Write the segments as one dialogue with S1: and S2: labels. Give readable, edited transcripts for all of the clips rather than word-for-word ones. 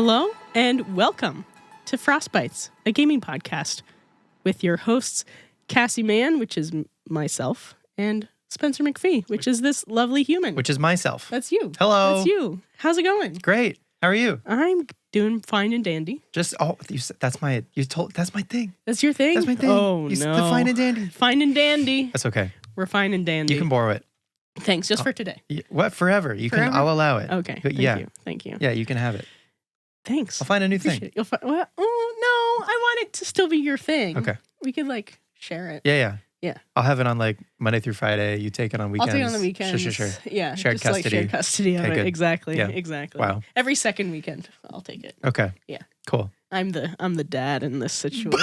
S1: Hello and welcome to Frostbytes, a gaming podcast with your hosts, Cassie Mann, which is myself, and Spencer McPhee, which is this lovely human.
S2: Which is myself.
S1: That's you.
S2: Hello.
S1: That's you. How's it going?
S2: Great. How are you?
S1: I'm doing fine and dandy.
S2: That's my thing.
S1: That's your thing?
S2: That's my thing.
S1: Oh,
S2: The
S1: no.
S2: fine and dandy.
S1: Fine and dandy.
S2: That's okay.
S1: We're fine and dandy.
S2: You can borrow it.
S1: Thanks, just for today.
S2: What? Forever.
S1: Forever?
S2: I'll allow it.
S1: Okay.
S2: But
S1: Thank you.
S2: Yeah, you can have it.
S1: Thanks.
S2: I'll find a new
S1: Appreciate
S2: thing.
S1: it. You'll well, oh, no. I want it to still be your thing.
S2: Okay.
S1: We could, share it.
S2: Yeah.
S1: Yeah.
S2: I'll have it on, Monday through Friday. You take it on weekends.
S1: I'll take it on the weekends.
S2: Sure.
S1: Yeah.
S2: Shared
S1: just
S2: custody.
S1: shared custody of
S2: Okay,
S1: it.
S2: good.
S1: Exactly.
S2: Yeah.
S1: Exactly.
S2: Wow.
S1: Every second weekend, I'll take it.
S2: Okay.
S1: Yeah.
S2: Cool.
S1: I'm the dad in this situation.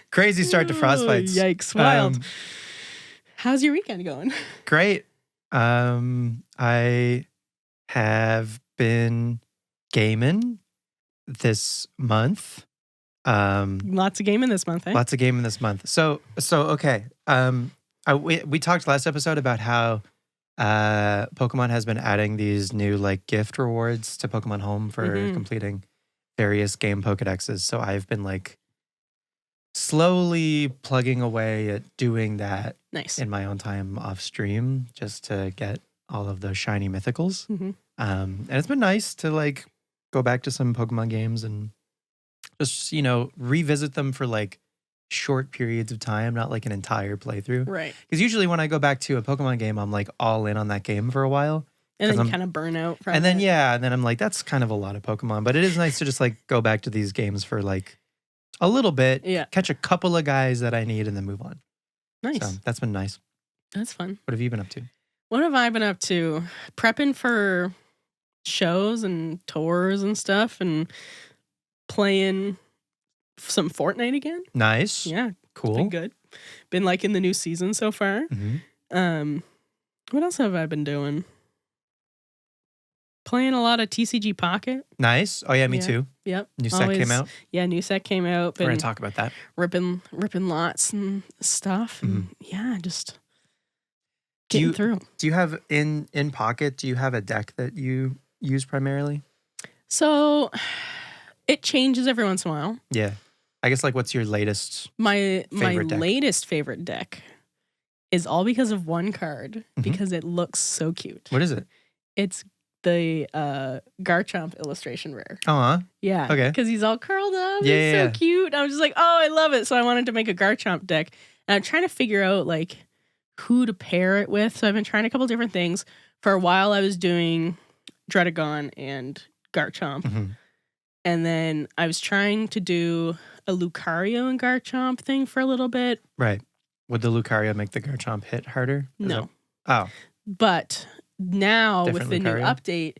S2: Crazy start to Frostbytes.
S1: Yikes. Wild. How's your weekend going?
S2: Great. I have been gaming this month.
S1: Lots of gaming this month, eh?
S2: Lots of gaming this month. So okay. We talked last episode about how Pokemon has been adding these new gift rewards to Pokemon Home for completing various game Pokedexes. So I've been slowly plugging away at doing that
S1: Nice.
S2: in my own time off stream just to get all of those shiny mythicals.
S1: Mm-hmm.
S2: And it's been nice to go back to some Pokemon games and just, revisit them for short periods of time, not an entire playthrough.
S1: Right.
S2: Because usually when I go back to a Pokemon game, I'm all in on that game for a while.
S1: And then you kind of burn out from
S2: and then,
S1: it.
S2: yeah, and then I'm that's kind of a lot of Pokemon. But it is nice to just go back to these games for a little bit, catch a couple of guys that I need, and then move on.
S1: Nice.
S2: So that's been nice.
S1: That's fun.
S2: What have you been up to?
S1: What have I been up to? Prepping for shows and tours and stuff and playing some Fortnite again.
S2: Nice.
S1: Yeah.
S2: Cool.
S1: Been good. Been liking the new season so far.
S2: Mm-hmm.
S1: What else have I been doing? Playing a lot of TCG Pocket.
S2: Nice. Oh yeah, me too.
S1: Yep.
S2: New set came out.
S1: Yeah, new set came out.
S2: We're gonna talk about that.
S1: Ripping lots and stuff. And yeah, just getting through.
S2: Do you have in Pocket? Do you have a deck that you use primarily?
S1: So it changes every once in a while.
S2: Yeah. I guess what's your latest?
S1: My
S2: deck?
S1: latest favorite deck is all because of one card because it looks so cute.
S2: What is it?
S1: It's the Garchomp illustration rare. Yeah.
S2: Okay.
S1: Because he's all curled up.
S2: Yeah,
S1: He's so cute. I was just I love it. So I wanted to make a Garchomp deck. And I'm trying to figure out who to pair it with. So I've been trying a couple different things. For a while I was doing Dredagon and Garchomp.
S2: Mm-hmm.
S1: And then I was trying to do a Lucario and Garchomp thing for a little bit.
S2: Right. Would the Lucario make the Garchomp hit harder?
S1: No.
S2: But
S1: now
S2: different
S1: with the
S2: Lucario?
S1: new update,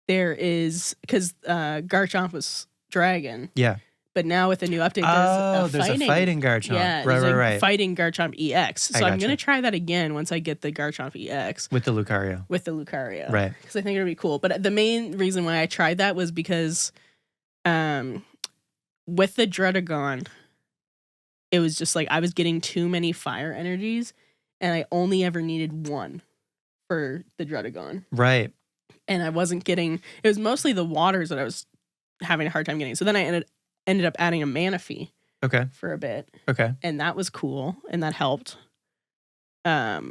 S1: there is, because Garchomp was Dragon.
S2: Yeah.
S1: But now with the new update,
S2: there's a fighting Garchomp.
S1: Yeah,
S2: right.
S1: Fighting Garchomp EX. So I'm
S2: gotcha.
S1: going to try that again once I get the Garchomp EX.
S2: With the Lucario.
S1: Right. Because I think it would be cool. But the main reason why I tried that was because with the Dredagon, it was just I was getting too many fire energies, and I only ever needed one for the Dredagon.
S2: Right.
S1: And I wasn't getting, it was mostly the waters that I was having a hard time getting. So then I ended up adding a Manaphy for a bit.
S2: Okay.
S1: And that was cool, and that helped. But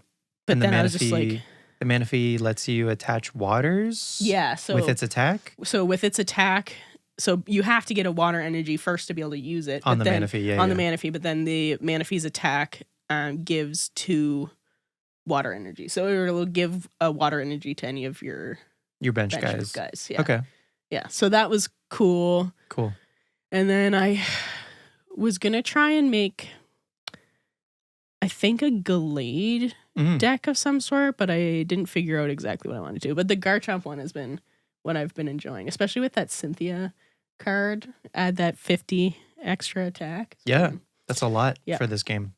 S2: and
S1: then I was just
S2: the Manaphy lets you attach waters?
S1: Yeah. So
S2: with its attack?
S1: So with its attack, so you have to get a water energy first to be able to use it.
S2: On the Manaphy,
S1: On the Manaphy, but then the Manaphy's attack gives 2 water energy. So it will give a water energy to any of your
S2: bench guys.
S1: Yeah.
S2: Okay.
S1: Yeah. So that was cool.
S2: Cool.
S1: And then I was going to try and make, I think, a Gallade deck of some sort, but I didn't figure out exactly what I wanted to do. But the Garchomp one has been what I've been enjoying, especially with that Cynthia card. Add that 50 extra attack.
S2: Yeah. That's a lot
S1: Yeah.
S2: for this game.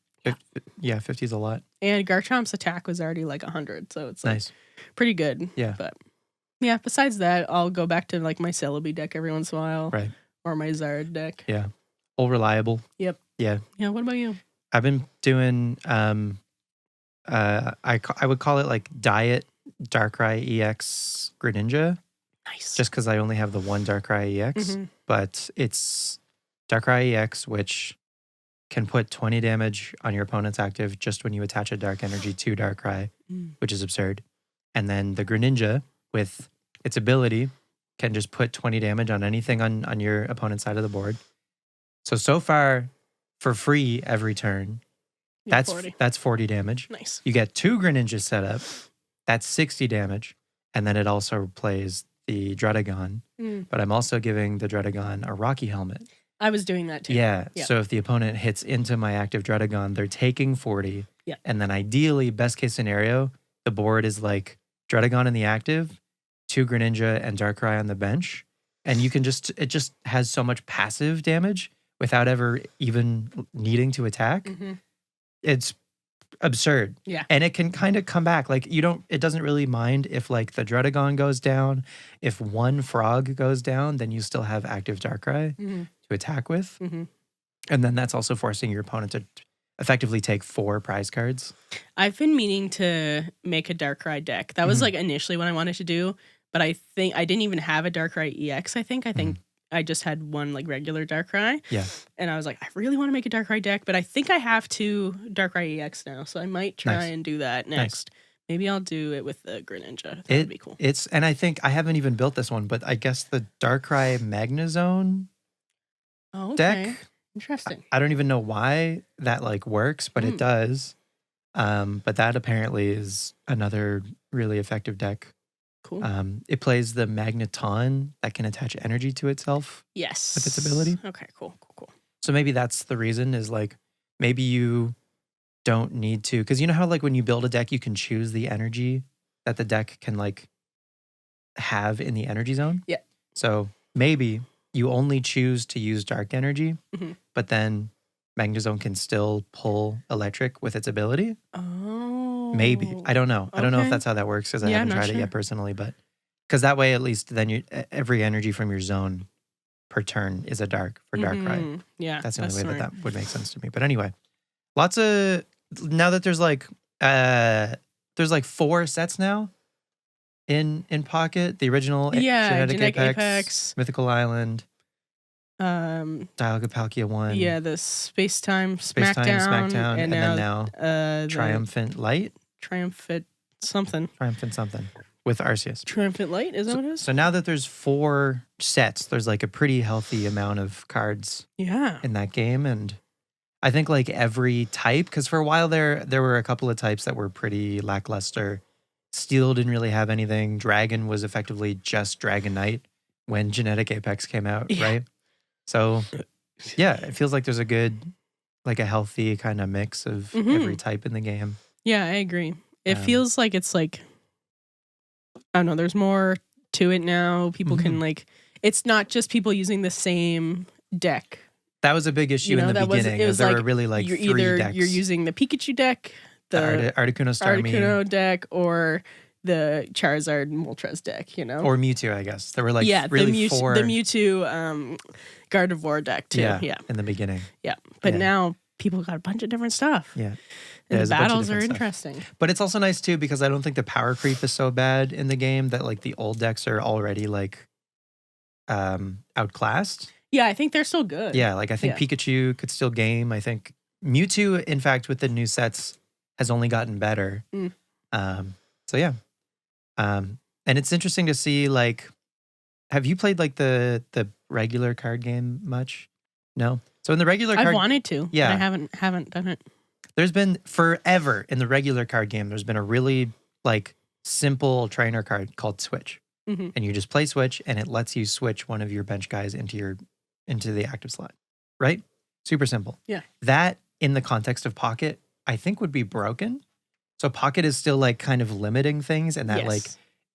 S2: Yeah, 50 is a lot.
S1: And Garchomp's attack was already 100, so it's
S2: nice.
S1: Pretty good.
S2: Yeah.
S1: But yeah, besides that, I'll go back to my Celebi deck every once in a while.
S2: Right.
S1: Or my Zard deck.
S2: Yeah. All reliable.
S1: Yep.
S2: Yeah.
S1: Yeah, what about you?
S2: I've been doing I would call it Diet Darkrai EX Greninja.
S1: Nice.
S2: just because I only have the one Darkrai EX, but it's Darkrai EX, which can put 20 damage on your opponent's active just when you attach a Dark Energy to Darkrai, which is absurd. And then the Greninja, with its ability, can just put 20 damage on anything on your opponent's side of the board. So far, for free every turn, that's 40 damage.
S1: Nice.
S2: You get 2 Greninjas set up. That's 60 damage. And then it also plays the Dredagon. But I'm also giving the Dredagon a Rocky Helmet.
S1: I was doing that too.
S2: Yeah.
S1: Yep.
S2: So if the opponent hits into my active Dredagon, they're taking 40.
S1: Yeah.
S2: And then ideally, best case scenario, the board is like Dredagon in the active, 2 Greninja and Darkrai on the bench. And you can it just has so much passive damage without ever even needing to attack. It's absurd.
S1: Yeah.
S2: And it can kind of come back. Like it doesn't really mind if like the Dredagon goes down. If one frog goes down, then you still have active Darkrai to attack with. And then that's also forcing your opponent to effectively take 4 prize cards.
S1: I've been meaning to make a Darkrai deck. That was like initially what I wanted to do, but I think I didn't even have a Darkrai EX, I think. I just had one like regular Darkrai.
S2: Yeah.
S1: And I was like, I really want to make a Darkrai deck, but I think I have 2 Darkrai EX now, so I might try and do that next. Maybe I'll do it with the Greninja. That would be cool.
S2: And I think I haven't even built this one, but I guess the Darkrai Magnezone deck.
S1: Interesting.
S2: I don't even know why that like works, but it does. But that apparently is another really effective deck.
S1: Cool.
S2: It plays the Magneton that can attach energy to itself.
S1: Yes.
S2: With its ability.
S1: Okay, cool.
S2: So maybe that's the reason is like maybe you don't need to, because you know how like when you build a deck, you can choose the energy that the deck can like have in the energy zone.
S1: Yeah.
S2: So maybe you only choose to use dark energy, but then Magnezone can still pull electric with its ability.
S1: Oh.
S2: Maybe. I don't know. I don't know if that's how that works because I haven't tried it yet personally, but because that way at least then every energy from your zone per turn is a dark for Darkrai.
S1: Yeah.
S2: That's the only way that would make sense to me. But anyway, lots of, now that there's like 4 sets now in Pocket. The original Genetic Apex, Mythical Island, Dialga Palkia 1.
S1: Yeah, the Space-Time Smackdown.
S2: And then now Triumphant Light.
S1: Triumphant something.
S2: With Arceus.
S1: Triumphant Light, is that what it is?
S2: So now that there's 4 sets, there's like a pretty healthy amount of cards in that game. And I think like every type, because for a while there were a couple of types that were pretty lackluster. Steel didn't really have anything. Dragon was effectively just Dragonite when Genetic Apex came out, right? So yeah, it feels like there's a healthy kind of mix of every type in the game.
S1: Yeah, I agree. It feels like it's like, I don't know, there's more to it now. People can like, it's not just people using the same deck.
S2: That was a big issue in the beginning. There were really like 3 decks.
S1: You're using the Pikachu deck, the
S2: Articuno Starmie,
S1: Articuno deck, or the Charizard Moltres deck, you know?
S2: Or Mewtwo, I guess. There were like really 4.
S1: The Mewtwo Gardevoir deck too. Yeah.
S2: In the beginning.
S1: Yeah. But now people got a bunch of different stuff.
S2: Yeah.
S1: And the battles are interesting.
S2: But it's also nice too because I don't think the power creep is so bad in the game that like the old decks are already like outclassed.
S1: Yeah, I think they're still good.
S2: Yeah, like I think Pikachu could still game. I think Mewtwo, in fact, with the new sets, has only gotten better. So yeah. And it's interesting to see like, have you played like the regular card game much? No? So in the regular card...
S1: I've wanted to, but I haven't done it.
S2: There's been forever in the regular card game, there's been a really like simple trainer card called Switch. And you just play Switch and it lets you switch one of your bench guys into the active slot, right? Super simple.
S1: Yeah.
S2: That in the context of Pocket, I think would be broken. So Pocket is still like kind of limiting things, and that like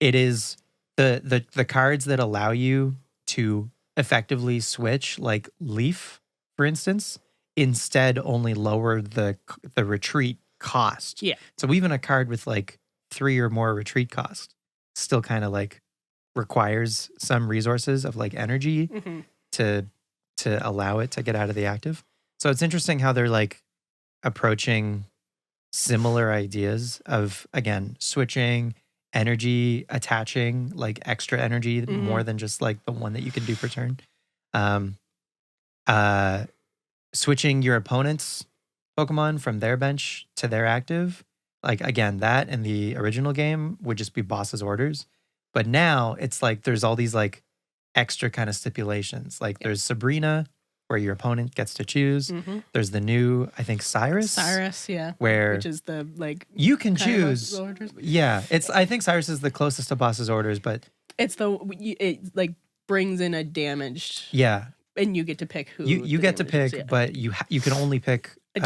S2: it is the cards that allow you to effectively switch, like Leaf, for instance, instead only lower the retreat cost.
S1: Yeah.
S2: So even a card with like 3 or more retreat cost still kind of like requires some resources of like energy to allow it to get out of the active. So it's interesting how they're like approaching similar ideas of, again, switching energy attaching, like extra energy more than just like the one that you can do per turn. Um, Switching your opponent's Pokemon from their bench to their active, like again, that in the original game would just be boss's orders. But now it's like there's all these like extra kind of stipulations. Like there's Sabrina, where your opponent gets to choose. There's the new, I think, Cyrus,
S1: yeah,
S2: where
S1: which is the like
S2: you can choose. Yeah, it's. I think Cyrus is the closest to boss's orders, but
S1: it's it like brings in a damaged.
S2: Yeah,
S1: and you get to pick who
S2: you get to pick,
S1: is,
S2: but you can only pick
S1: a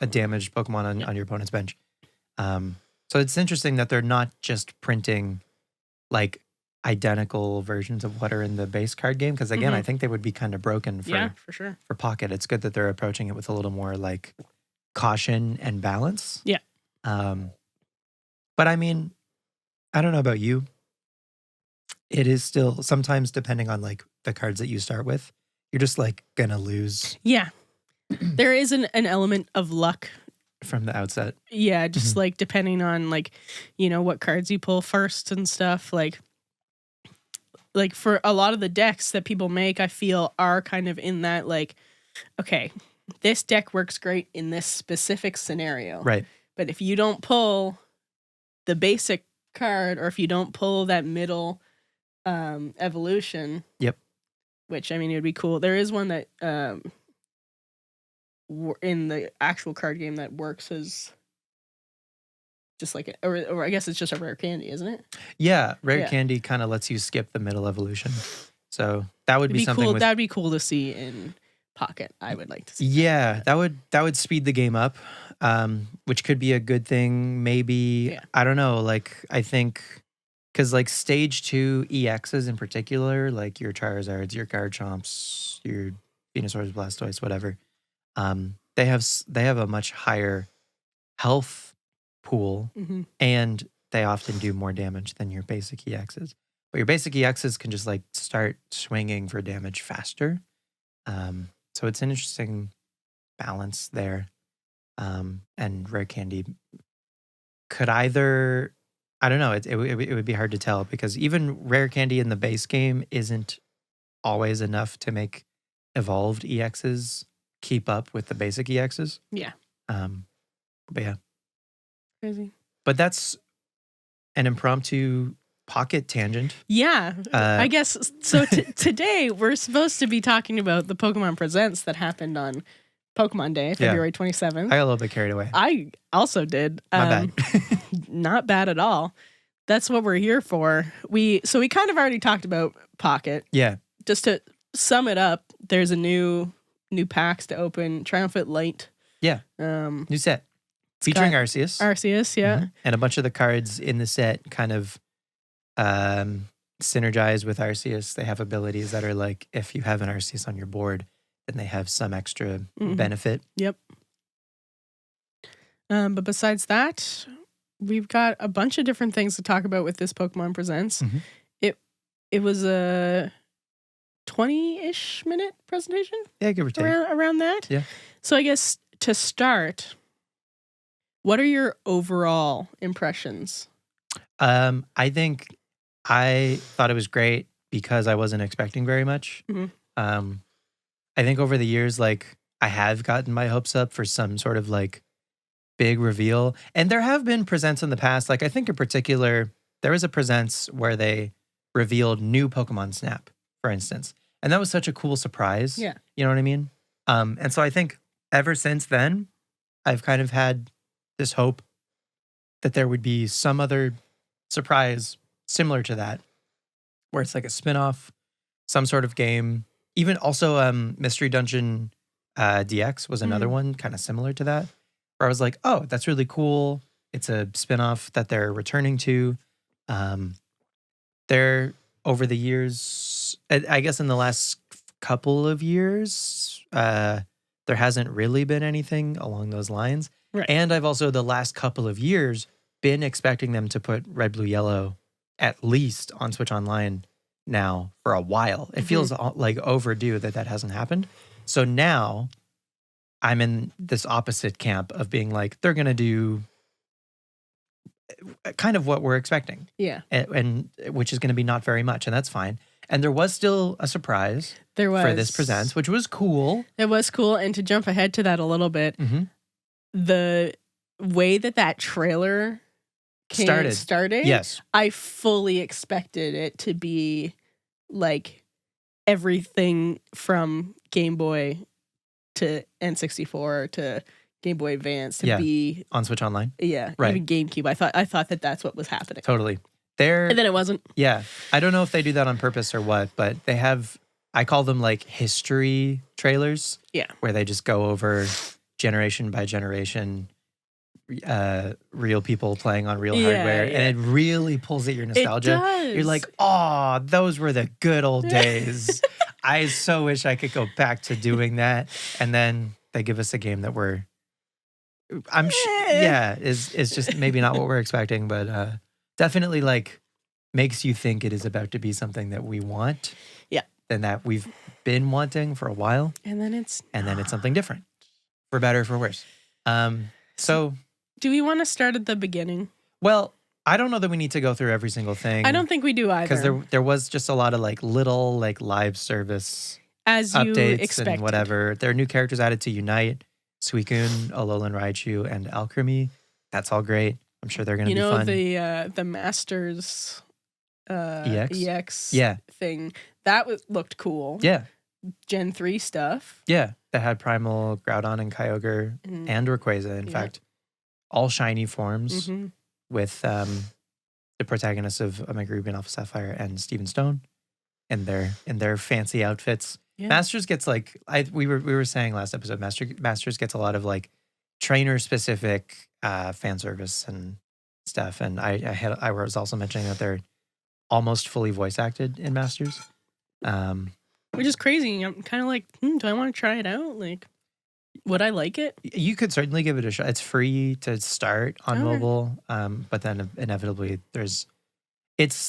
S1: damaged
S2: Pokemon on your opponent's bench. So it's interesting that they're not just printing like identical versions of what are in the base card game, because again, I think they would be kind of broken for
S1: sure.
S2: For Pocket. It's good that they're approaching it with a little more like caution and balance.
S1: Yeah.
S2: But I mean, I don't know about you. It is still sometimes, depending on like the cards that you start with, you're just like gonna lose.
S1: Yeah. There is an element of luck
S2: from the outset.
S1: Yeah, just like depending on like, what cards you pull first and stuff. Like for a lot of the decks that people make, I feel are kind of in that like, okay, this deck works great in this specific scenario.
S2: Right.
S1: But if you don't pull the basic card, or if you don't pull that middle evolution.
S2: Yep.
S1: Which, I mean, it would be cool. There is one that in the actual card game that works as just like, or I guess it's just a rare candy, isn't it?
S2: Yeah, rare candy kind of lets you skip the middle evolution. So that would be something
S1: cool. That'd be cool to see in Pocket. I would like to see.
S2: Yeah, that would speed the game up, which could be a good thing. Maybe I don't know. Like I think because like stage 2 EXs in particular, like your Charizards, your Garchomps, your Venusaurs, Blastoise, whatever, they have a much higher health pool, and they often do more damage than your basic EXs. But your basic EXs can just like start swinging for damage faster. So it's an interesting balance there. And rare candy could either, I don't know, it would be hard to tell, because even rare candy in the base game isn't always enough to make evolved EXs keep up with the basic EXs.
S1: Yeah.
S2: But yeah.
S1: Crazy.
S2: But that's an impromptu Pocket tangent.
S1: Yeah. I guess so. Today we're supposed to be talking about the Pokemon Presents that happened on Pokemon Day, February 27th.
S2: I got a little bit carried away.
S1: I also did.
S2: My bad.
S1: Not bad at all. That's what we're here for. We kind of already talked about Pocket.
S2: Yeah.
S1: Just to sum it up, there's a new packs to open. Triumphant Light.
S2: Yeah. New set. Featuring Arceus.
S1: Arceus, yeah.
S2: And a bunch of the cards in the set kind of synergize with Arceus. They have abilities that are like, if you have an Arceus on your board, then they have some extra benefit.
S1: Yep. But besides that, we've got a bunch of different things to talk about with this Pokemon Presents. It was a 20-ish minute presentation.
S2: Yeah, give or take.
S1: Around that.
S2: Yeah.
S1: So I guess to start, what are your overall impressions?
S2: I think I thought it was great because I wasn't expecting very much. I think over the years, like I have gotten my hopes up for some sort of like big reveal. And there have been presents in the past. Like I think in particular, there was a presents where they revealed new Pokemon Snap, for instance. And that was such a cool surprise.
S1: Yeah.
S2: You know what I mean? And so I think ever since then, I've kind of had this hope that there would be some other surprise similar to that, where it's like a spinoff, some sort of game. Even also Mystery Dungeon DX was another one kind of similar to that, where I was like, oh, that's really cool. It's a spinoff that they're returning to. They're over the years, I guess in the last couple of years, there hasn't really been anything along those lines.
S1: Right.
S2: And I've also the last couple of years been expecting them to put Red, Blue, Yellow at least on Switch Online now for a while. It feels like overdue that hasn't happened. So now I'm in this opposite camp of being like, they're going to do kind of what we're expecting.
S1: Yeah.
S2: And which is going to be not very much, and that's fine. And there was still a surprise for this Presents, which was cool.
S1: It was cool. And to jump ahead to that a little bit, the way that trailer started,
S2: yes,
S1: I fully expected it to be like everything from Game Boy to N64 to Game Boy Advance to be
S2: on Switch Online.
S1: Yeah,
S2: right.
S1: Even GameCube. I thought that's what was happening.
S2: Totally.
S1: And then it wasn't.
S2: Yeah. I don't know if they do that on purpose or what, but they have, I call them like history trailers.
S1: Yeah.
S2: Where they just go over generation by generation, real people playing on real hardware. Yeah. And it really pulls at your nostalgia.
S1: It does.
S2: You're like, oh, those were the good old days. I so wish I could go back to doing that. And then they give us a game that is just maybe not what we're expecting, but definitely like makes you think it is about to be something that we want.
S1: Yeah.
S2: And that we've been wanting for a while.
S1: And then it's
S2: something different. For better or for worse. So
S1: do we want to start at the beginning?
S2: Well, I don't know that we need to go through every single thing.
S1: I don't think we do either.
S2: Because there was just a lot of like little like live service
S1: as
S2: updates
S1: you expected.
S2: And whatever. There are new characters added to Unite, Suicune, Alolan Raichu, and Alchemy. That's all great. I'm sure they're going to be fun.
S1: The Masters EX thing, that looked cool.
S2: Yeah.
S1: Gen 3 stuff.
S2: Yeah. That had Primal, Groudon, and Kyogre, and Rayquaza, in fact. All shiny forms with the protagonists of Omega Ruby and Alpha Sapphire and Steven Stone in their fancy outfits. Yeah. Masters gets like we were saying last episode, Masters gets a lot of like trainer specific fan service and stuff. And I was also mentioning that they're almost fully voice acted in Masters.
S1: Which is crazy. I'm kind of like, do I want to try it out? Like, would I like it?
S2: You could certainly give it a shot. It's free to start on mobile, but then inevitably it's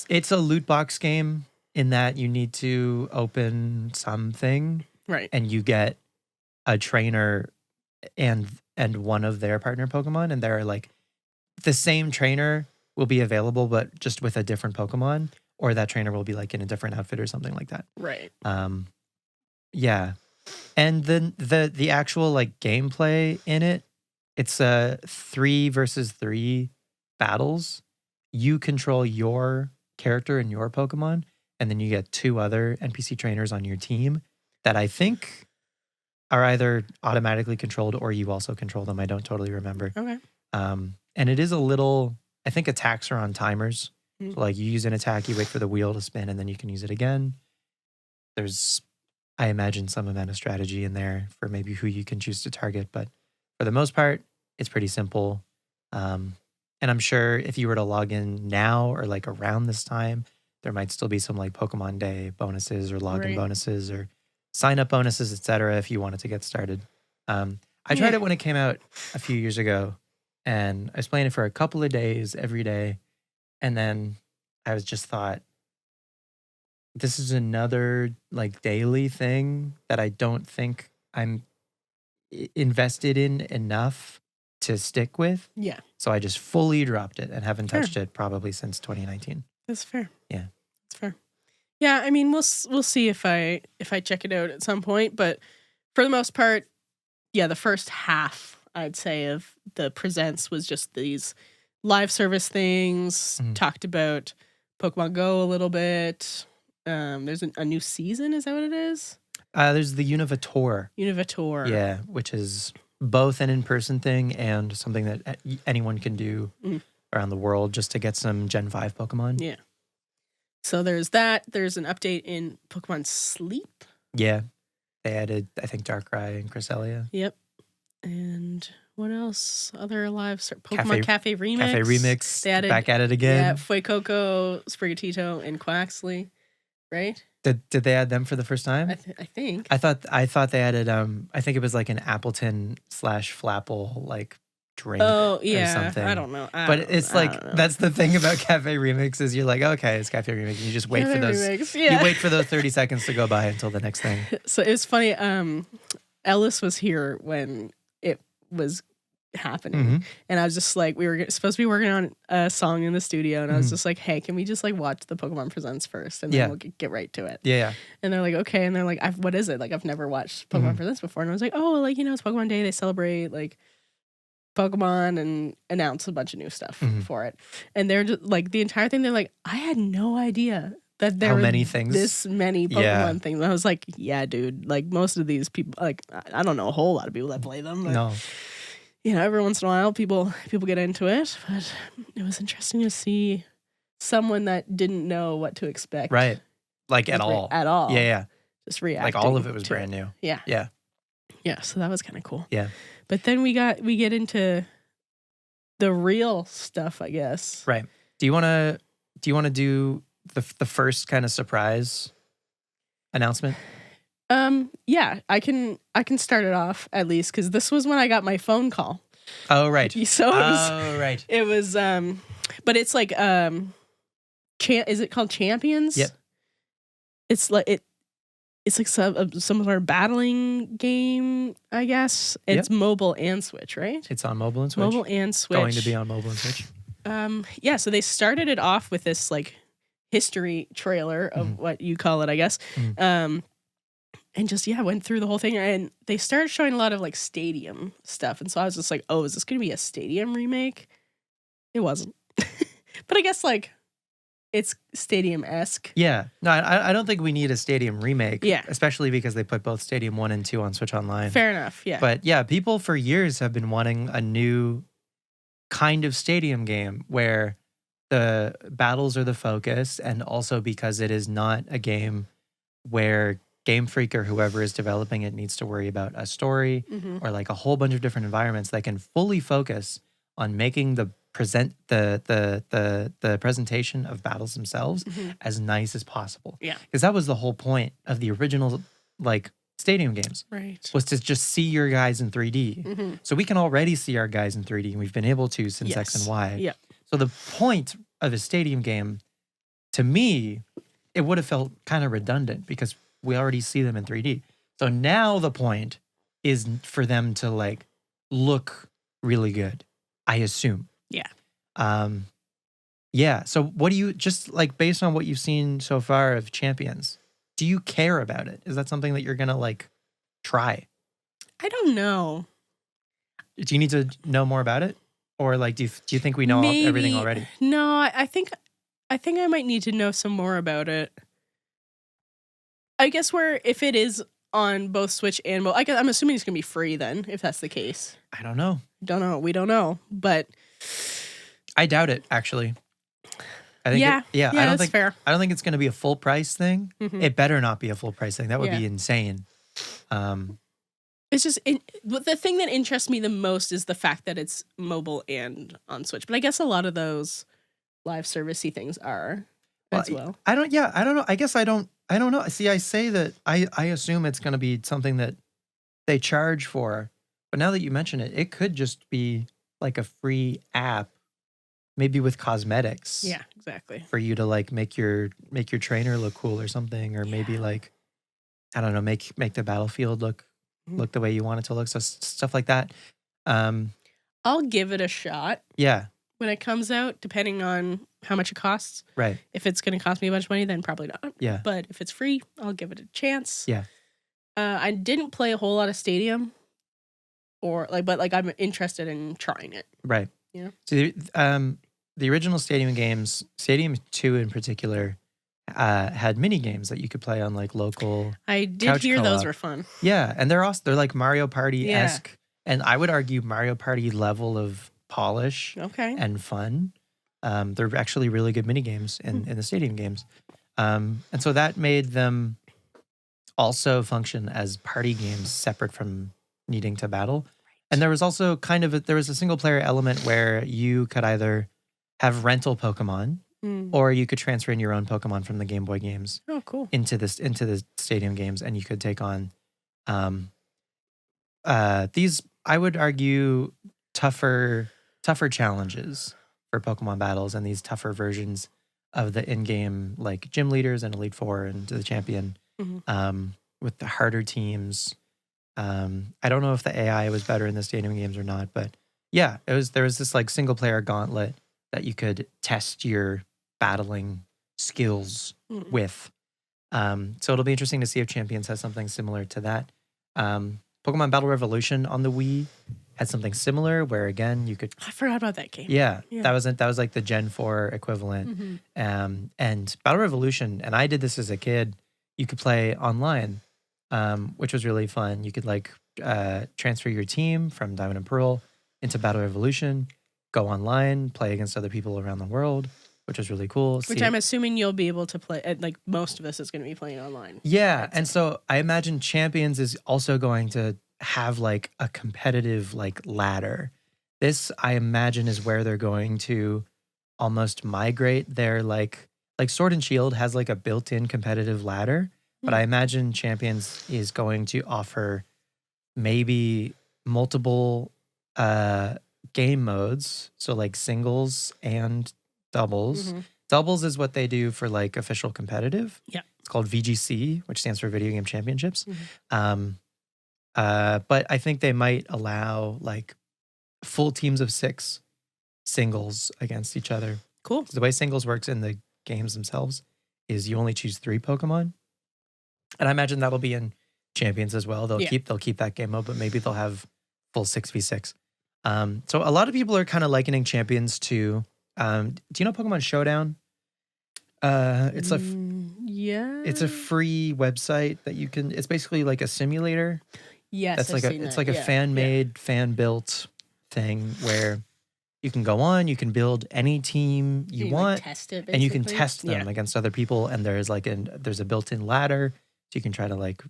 S2: a loot box game in that you need to open something,
S1: right?
S2: And you get a trainer and one of their partner Pokemon, and they're like the same trainer will be available, but just with a different Pokemon, or that trainer will be like in a different outfit or something like that.
S1: Right.
S2: Yeah. And then the actual like gameplay in it, it's 3 versus 3 battles. You control your character and your Pokemon, and then you get 2 other NPC trainers on your team that I think are either automatically controlled or you also control them. I don't totally remember.
S1: Okay.
S2: And it is a little, I think attacks are on timers. So like you use an attack, you wait for the wheel to spin, and then you can use it again. There's, I imagine, some amount of strategy in there for maybe who you can choose to target. But for the most part, it's pretty simple. And I'm sure if you were to log in now or like around this time, there might still be some like Pokemon Day bonuses or login bonuses or sign up bonuses, etc. if you wanted to get started. I tried it when it came out a few years ago, and I was playing it for a couple of days every day. And then I was just thought, this is another like daily thing that I don't think I'm invested in enough to stick with.
S1: Yeah.
S2: So I just fully dropped it and haven't touched it probably since 2019.
S1: That's fair.
S2: Yeah.
S1: That's fair. Yeah, I mean, we'll see if I check it out at some point, but for the most part, yeah, the first half I'd say of the Presents was just these live service things, talked about Pokemon Go a little bit. There's a new season, is that what it is?
S2: There's the Univator.
S1: Yeah,
S2: which is both an in-person thing and something that anyone can do around the world just to get some Gen 5 Pokemon.
S1: Yeah. So there's that. There's an update in Pokemon Sleep.
S2: Yeah. They added, I think, Darkrai and Cresselia.
S1: Yep. And what else? Other live Pokemon Cafe Remix.
S2: Cafe Remix.
S1: They added,
S2: back at it again.
S1: Yeah, Fuecoco, Sprigatito, and Quaxley. Right?
S2: Did they add them for the first time?
S1: I think.
S2: I thought they added I think it was like an Appleton / Flapple like drink or something.
S1: I don't know.
S2: It's like that's the thing about Cafe Remix is you're like, okay, it's Cafe Remix, and you just wait for those you wait for those 30 seconds to go by until the next thing.
S1: So it was funny, Ellis was here when it was happening. And I was just like, we were supposed to be working on a song in the studio, and I was just like, hey, can we just like watch the Pokemon Presents first, and then we'll get right to it.
S2: Yeah.
S1: And they're like, okay, and they're like, what is it? Like, I've never watched Pokemon Presents before, and I was like, oh, like, you know, it's Pokemon Day, they celebrate like Pokemon and announce a bunch of new stuff for it. And they're just like, the entire thing, they're like, I had no idea that there were this many Pokemon things. And I was like, yeah, dude, like most of these people, like I don't know a whole lot of people that play them, but no. You know, every once in a while people get into it, but it was interesting to see someone that didn't know what to expect.
S2: Right. Like at all.
S1: At all.
S2: Yeah.
S1: Just reacting.
S2: Like all of it was brand new.
S1: Yeah.
S2: Yeah.
S1: Yeah, so that was kind of cool.
S2: Yeah.
S1: But then we get into the real stuff, I guess.
S2: Right. Do you want to do the first kind of surprise announcement?
S1: Yeah, I can start it off at least, because this was when I got my phone call.
S2: Oh, right.
S1: So
S2: right.
S1: It was but it's like is it called Champions?
S2: Yep.
S1: It's like some sort of battling game, I guess. It's mobile and Switch, right?
S2: It's on mobile and Switch.
S1: Mobile and Switch.
S2: Going to be on mobile and Switch.
S1: Yeah, so they started it off with this like history trailer of what you call it, I guess. And just went through the whole thing, and they started showing a lot of like stadium stuff, and so I was just like, oh, is this gonna be a stadium remake? It wasn't. But I guess like it's stadium-esque.
S2: Yeah. No, I don't think we need a stadium remake.
S1: Yeah.
S2: Especially because they put both Stadium 1 and 2 on Switch Online.
S1: Fair enough, yeah.
S2: But yeah, people for years have been wanting a new kind of stadium game where the battles are the focus, and also because it is not a game where Game Freak or whoever is developing it needs to worry about a story or like a whole bunch of different environments. That can fully focus on making the presentation of battles themselves as nice as possible.
S1: Yeah.
S2: Because that was the whole point of the original like stadium games.
S1: Right.
S2: Was to just see your guys in 3D. So we can already see our guys in 3D, and we've been able to since X and Y.
S1: Yeah.
S2: So the point of a stadium game, to me, it would have felt kind of redundant because we already see them in 3D. So now the point is for them to like look really good, I assume.
S1: Yeah.
S2: Yeah. So what do you, just like based on what you've seen so far of Champions, do you care about it? Is that something that you're going to like try?
S1: I don't know.
S2: Do you need to know more about it? Or like, do you think we know everything already?
S1: No, I think I might need to know some more about it. I guess if it is on both Switch and mobile, I'm assuming it's going to be free then, if that's the case.
S2: I don't know.
S1: We don't know, but
S2: I doubt it, actually. I think
S1: that's fair.
S2: I don't think it's going to be a full price thing. It better not be a full price thing. That would be insane.
S1: It's just the thing that interests me the most is the fact that it's mobile and on Switch. But I guess a lot of those live servicey things are as well.
S2: I don't know. I guess I don't know. See, I say that I assume it's going to be something that they charge for. But now that you mention it, it could just be like a free app, maybe with cosmetics.
S1: Yeah, exactly.
S2: For you to like make your trainer look cool or something, or maybe like, I don't know, make the battlefield look the way you want it to look. So stuff like that.
S1: I'll give it a shot.
S2: Yeah.
S1: When it comes out, depending on how much it costs.
S2: Right.
S1: If it's going to cost me a bunch of money, then probably not.
S2: Yeah.
S1: But if it's free, I'll give it a chance.
S2: Yeah.
S1: I didn't play a whole lot of Stadium, but I'm interested in trying it.
S2: Right.
S1: Yeah.
S2: So the original Stadium games, Stadium 2 in particular, had mini games that you could play on like local.
S1: I did hear co-op. Those were fun.
S2: Yeah, and they're like Mario Party-esque, and I would argue Mario Party level of polish and fun. They're actually really good mini games in the Stadium games, and so that made them also function as party games separate from needing to battle. And there was also there was a single player element where you could either have rental Pokemon. Or you could transfer in your own Pokemon from the Game Boy games.
S1: Oh, cool!
S2: Into the Stadium games, and you could take on these. I would argue tougher challenges for Pokemon battles, and these tougher versions of the in-game like gym leaders and Elite Four and the champion. With the harder teams. I don't know if the AI was better in the Stadium games or not, but Yeah, there was this like single player gauntlet that you could test your battling skills with. So it'll be interesting to see if Champions has something similar to that. Pokemon Battle Revolution on the Wii had something similar where again you could.
S1: I forgot about that game.
S2: Yeah. That was like the Gen 4 equivalent. And Battle Revolution, and I did this as a kid. You could play online, which was really fun. You could like transfer your team from Diamond and Pearl into Battle Revolution, go online, play against other people around the world, which was really cool.
S1: Which I'm assuming you'll be able to play. Like most of us is going to be playing online.
S2: Yeah, and so I imagine Champions is also going to have like a competitive like ladder. This I imagine is where they're going to almost migrate their like Sword and Shield has like a built-in competitive ladder, but I imagine Champions is going to offer maybe multiple game modes, so like singles and doubles. Doubles is what they do for like official competitive.
S1: Yeah.
S2: It's called VGC, which stands for Video Game Championships. But I think they might allow like full teams of 6 singles against each other.
S1: Cool.
S2: The way singles works in the games themselves is you only choose 3 Pokemon. And I imagine that'll be in Champions as well. They'll keep that game mode, but maybe they'll have full 6v6. So a lot of people are kind of likening Champions to do you know Pokemon Showdown? It's a free website that you can. It's basically like a simulator.
S1: Yes,
S2: it's like a fan-made, fan-built thing where you can go on, you can build any team you want,
S1: like test it,
S2: and you can test them against other people. And there's like there's a built-in ladder, so you can try to like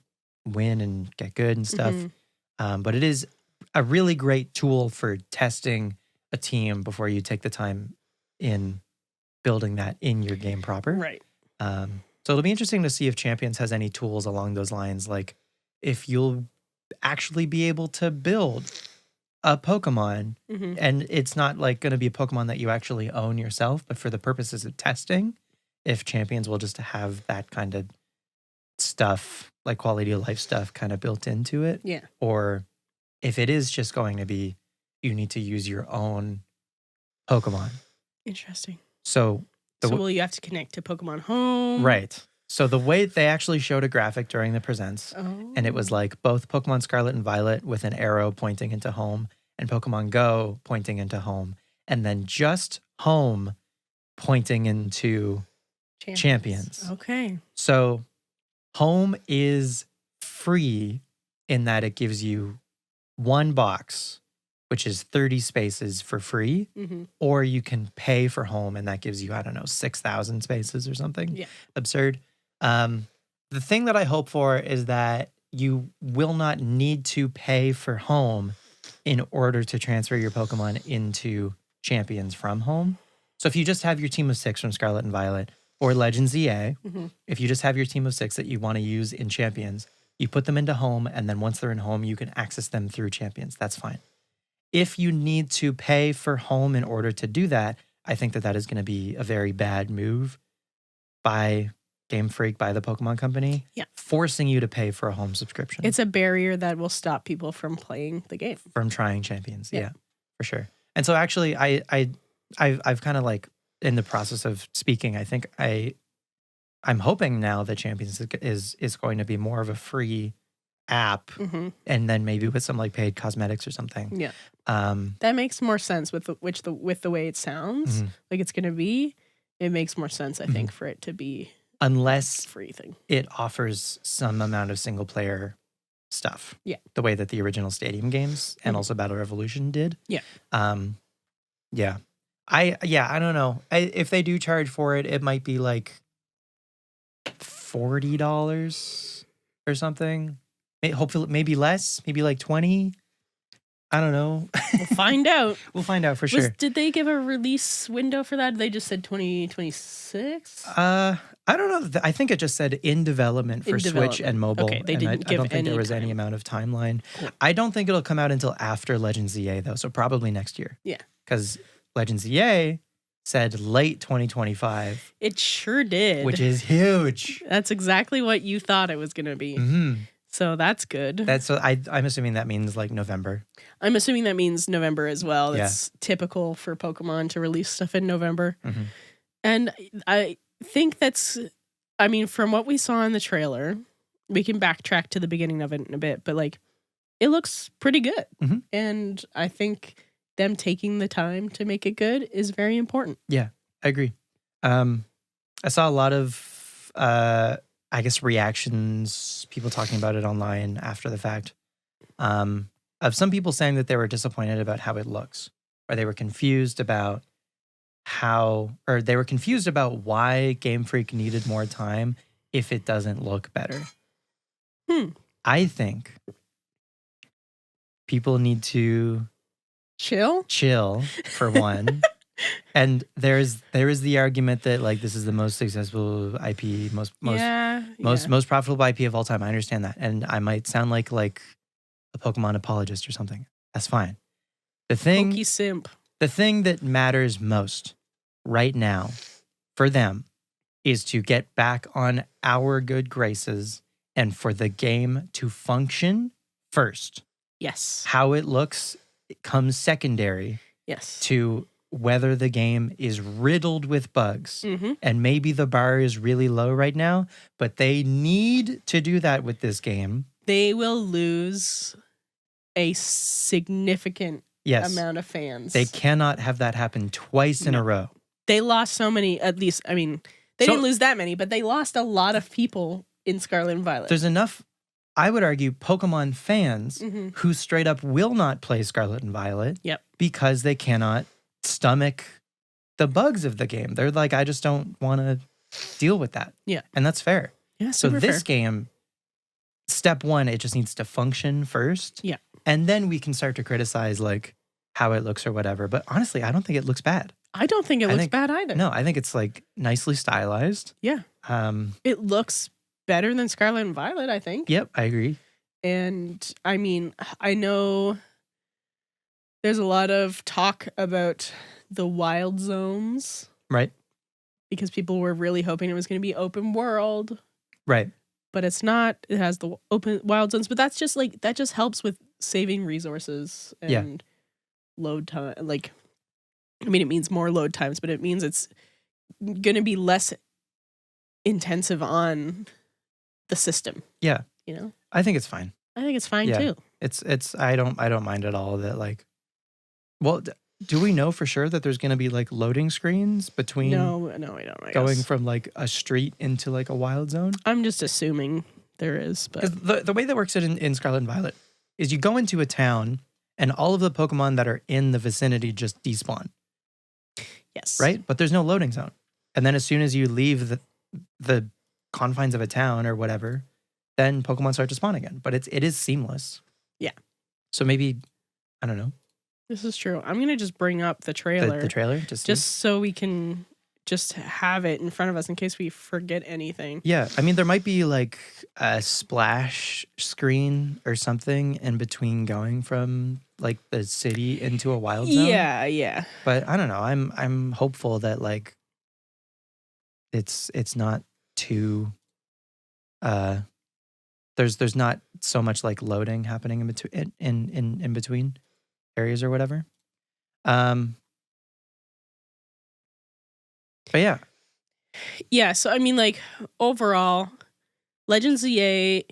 S2: win and get good and stuff. But it is a really great tool for testing a team before you take the time in building that in your game proper.
S1: Right.
S2: So it'll be interesting to see if Champions has any tools along those lines, like if you'll actually be able to build a Pokemon and it's not like going to be a Pokemon that you actually own yourself, but for the purposes of testing, if Champions will just have that kind of stuff, like quality of life stuff kind of built into it.
S1: Yeah.
S2: Or if it is just going to be, you need to use your own Pokemon.
S1: Interesting.
S2: So
S1: will you have to connect to Pokemon Home?
S2: Right. So the way they actually showed a graphic during the presents, and it was like both Pokemon Scarlet and Violet with an arrow pointing into home and Pokemon Go pointing into home, and then just home pointing into Champions.
S1: Okay.
S2: So home is free in that it gives you one box, which is 30 spaces for free, or you can pay for home and that gives you, I don't know, 6,000 spaces or something.
S1: Yeah.
S2: Absurd. The thing that I hope for is that you will not need to pay for home in order to transfer your Pokemon into Champions from home. So if you just have your team of 6 from Scarlet and Violet or Legends EA, if you just have your team of 6 that you want to use in Champions, you put them into home, and then once they're in home, you can access them through Champions. That's fine. If you need to pay for home in order to do that, I think that is going to be a very bad move by Game Freak, by the Pokemon Company, forcing you to pay for a home subscription.
S1: It's a barrier that will stop people from playing the game.
S2: From trying Champions, yeah, for sure. And so actually, I've kind of like in the process of speaking, I think I'm hoping now that Champions is going to be more of a free app, and then maybe with some like paid cosmetics or something.
S1: Yeah, that makes more sense with the way it sounds like it's going to be. It makes more sense, I think, for it to be
S2: unless
S1: free thing.
S2: It offers some amount of single player stuff.
S1: Yeah,
S2: the way that the original Stadium games and also Battle Revolution did.
S1: Yeah.
S2: Yeah. I don't know. If they do charge for it, it might be like $40 or something. Hopefully, maybe less. Maybe like 20. I don't know.
S1: We'll find out.
S2: We'll find out for sure.
S1: Did they give a release window for that? They just said 2026.
S2: I don't know. I think it just said in development for Switch and mobile.
S1: Okay, they didn't give
S2: I don't think there was any amount of timeline. Cool. I don't think it'll come out until after Legends EA though, so probably next year.
S1: Yeah,
S2: because Legends EA said late 2025.
S1: It sure did,
S2: which is huge.
S1: That's exactly what you thought it was going to be. So that's good.
S2: I'm assuming that means like November.
S1: I'm assuming that means November as well.
S2: Yeah.
S1: It's typical for Pokemon to release stuff in November.
S2: Mm-hmm.
S1: And I think from what we saw in the trailer, we can backtrack to the beginning of it in a bit, but like it looks pretty good.
S2: Mm-hmm.
S1: And I think them taking the time to make it good is very important.
S2: Yeah, I agree. I saw a lot of, I guess, reactions, people talking about it online after the fact, of some people saying that they were disappointed about how it looks, or they were confused about why Game Freak needed more time if it doesn't look better. I think people need to chill for one. And there is the argument that like this is the most successful IP, most profitable IP of all time. I understand that, and I might sound like a Pokemon apologist or something. That's fine.
S1: Pokey simp.
S2: The thing that matters most right now for them is to get back on our good graces and for the game to function first.
S1: Yes.
S2: How it looks comes secondary.
S1: Yes.
S2: To whether the game is riddled with bugs.
S1: Mm-hmm.
S2: And maybe the bar is really low right now, but they need to do that with this game.
S1: They will lose a significant amount of fans.
S2: They cannot have that happen twice in a row.
S1: They lost so many, at least, I mean, they didn't lose that many, but they lost a lot of people in Scarlet and Violet.
S2: There's enough, I would argue, Pokemon fans who straight up will not play Scarlet and Violet because they cannot stomach the bugs of the game. They're like, I just don't want to deal with that. Yeah. And that's fair.
S1: Yeah,
S2: so this game, step one, it just needs to function first.
S1: Yeah.
S2: And then we can start to criticize like how it looks or whatever. But honestly, I don't think it looks bad.
S1: I don't think it looks bad either.
S2: No, I think it's like nicely stylized.
S1: Yeah. It looks better than Scarlet and Violet, I think.
S2: Yep, I agree.
S1: And I mean, I know there's a lot of talk about the wild zones.
S2: Right.
S1: Because people were really hoping it was going to be open world.
S2: Right.
S1: But it's not. It has the open wild zones. But that's just that just helps with saving resources and load time. Like, I mean, it means more load times, but it means it's going to be less intensive on the system.
S2: Yeah.
S1: You know?
S2: I think it's fine.
S1: I think it's fine too.
S2: It's I don't mind at all that like. Well, do we know for sure that there's going to be like loading screens between?
S1: No, we don't. I
S2: going
S1: guess.
S2: from like a street into like a wild zone.
S1: I'm just assuming there is, but
S2: the way that works in Scarlet and Violet is you go into a town and all of the Pokemon that are in the vicinity just despawn.
S1: Yes.
S2: Right, but there's no loading zone, and then as soon as you leave the confines of a town or whatever, then Pokemon start to spawn again. But it is seamless.
S1: Yeah.
S2: So maybe I don't know.
S1: This is true. I'm gonna just bring up the trailer.
S2: The trailer, just
S1: so we can just have it in front of us in case we forget anything.
S2: Yeah, I mean there might be like a splash screen or something in between going from like the city into a wild zone.
S1: Yeah.
S2: But I don't know. I'm hopeful that like it's not too there's not so much like loading happening in between in between areas or whatever. But yeah.
S1: Yeah, so I mean like overall Legends EA,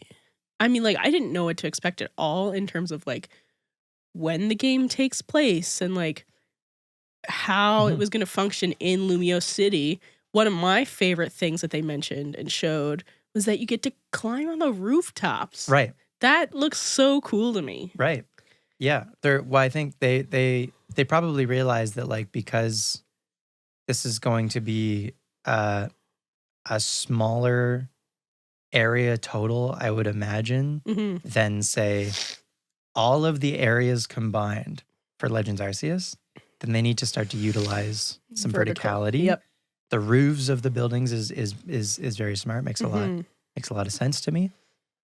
S1: I mean like I didn't know what to expect at all in terms of like when the game takes place and like how it was going to function in Lumio City. One of my favorite things that they mentioned and showed was that you get to climb on the rooftops.
S2: Right.
S1: That looks so cool to me.
S2: Right. Yeah. I think they probably realized that like because this is going to be a smaller area total, I would imagine, than say all of the areas combined for Legends Arceus, then they need to start to utilize some verticality.
S1: Yep.
S2: The roofs of the buildings is very smart. Makes a lot of sense to me.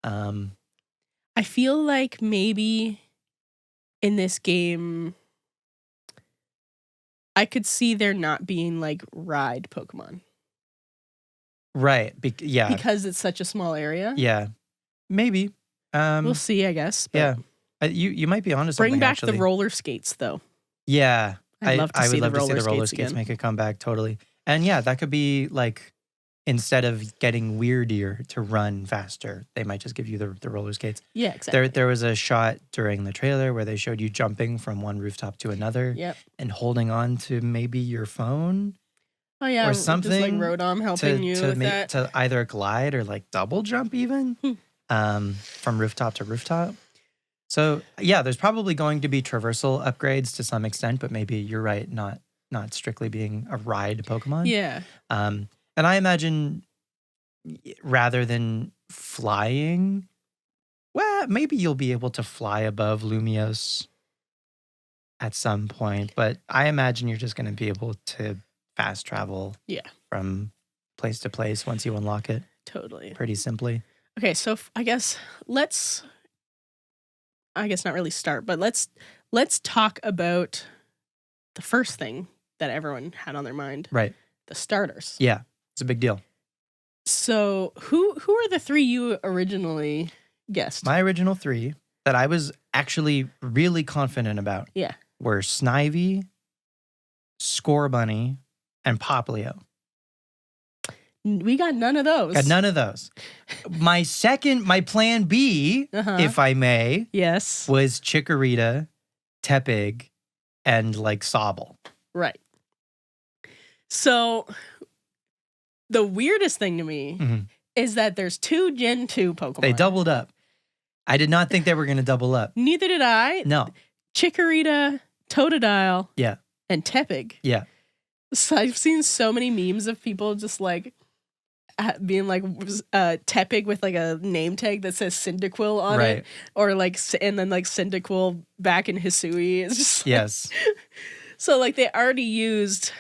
S1: I feel like maybe in this game, I could see there not being like ride Pokemon.
S2: Right. Yeah.
S1: Because it's such a small area.
S2: Yeah. Maybe.
S1: We'll see, I guess. But
S2: Yeah. You might be onto something.
S1: bring back
S2: actually.
S1: the roller skates, though.
S2: Yeah.
S1: I'd love to see the roller skates again.
S2: Make a comeback, totally. And yeah, that could be like, instead of getting weirdier to run faster, they might just give you the roller skates.
S1: Yeah, exactly.
S2: There was a shot during the trailer where they showed you jumping from one rooftop to another and holding on to maybe your phone.
S1: Oh, yeah.
S2: Or something.
S1: Just like Rodom helping you with that.
S2: To either glide or like double jump even from rooftop to rooftop. So yeah, there's probably going to be traversal upgrades to some extent, but maybe you're right, not strictly being a ride Pokemon.
S1: Yeah.
S2: And I imagine rather than flying, well, maybe you'll be able to fly above Lumiose at some point, but I imagine you're just going to be able to fast travel from place to place once you unlock it.
S1: Totally.
S2: Pretty simply.
S1: Okay, so I guess not really start, but let's talk about the first thing that everyone had on their mind.
S2: Right.
S1: The starters.
S2: Yeah. It's a big deal.
S1: So who are the three you originally guessed?
S2: My original three that I was actually really confident about were Snivy, Scorbunny, and Poplio.
S1: We got none of those.
S2: Got none of those. My plan B, if I may, was Chikorita, Tepig, and like Sobble.
S1: Right. So the weirdest thing to me is that there's two Gen 2 Pokemon.
S2: They doubled up. I did not think they were going to double up.
S1: Neither did I.
S2: No.
S1: Chikorita, Totodile,
S2: yeah,
S1: and Tepig.
S2: Yeah.
S1: So I've seen so many memes of people just like being like Tepig with like a name tag that says Cyndaquil on it, or like, and then like Cyndaquil back in Hisui. It's just like, so like they already used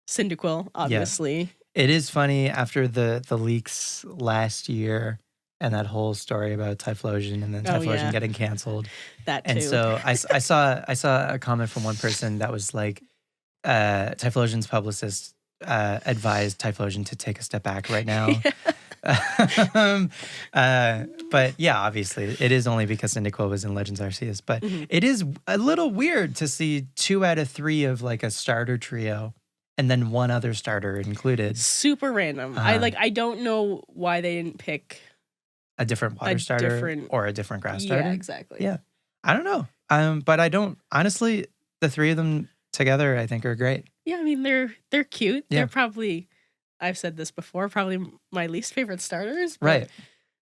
S1: Cyndaquil, obviously.
S2: Yeah. It is funny after the leaks last year and that whole story about Typhlosion and then Typhlosion getting canceled.
S1: That too.
S2: And so I saw a comment from one person that was like, Typhlosion's publicist advised Typhlosion to take a step back right now. But yeah, obviously it is only because Cyndaquil was in Legends Arceus. But it is a little weird to see 2 out of 3 of like a starter trio and then one other starter included.
S1: Super random. I don't know why they didn't pick
S2: a different water starter or a different grass starter.
S1: Yeah, exactly.
S2: Yeah. I don't know. But I don't, honestly, the 3 of them together I think are great.
S1: Yeah, I mean they're cute. Yeah. They're probably, I've said this before, probably my least favorite starters.
S2: Right.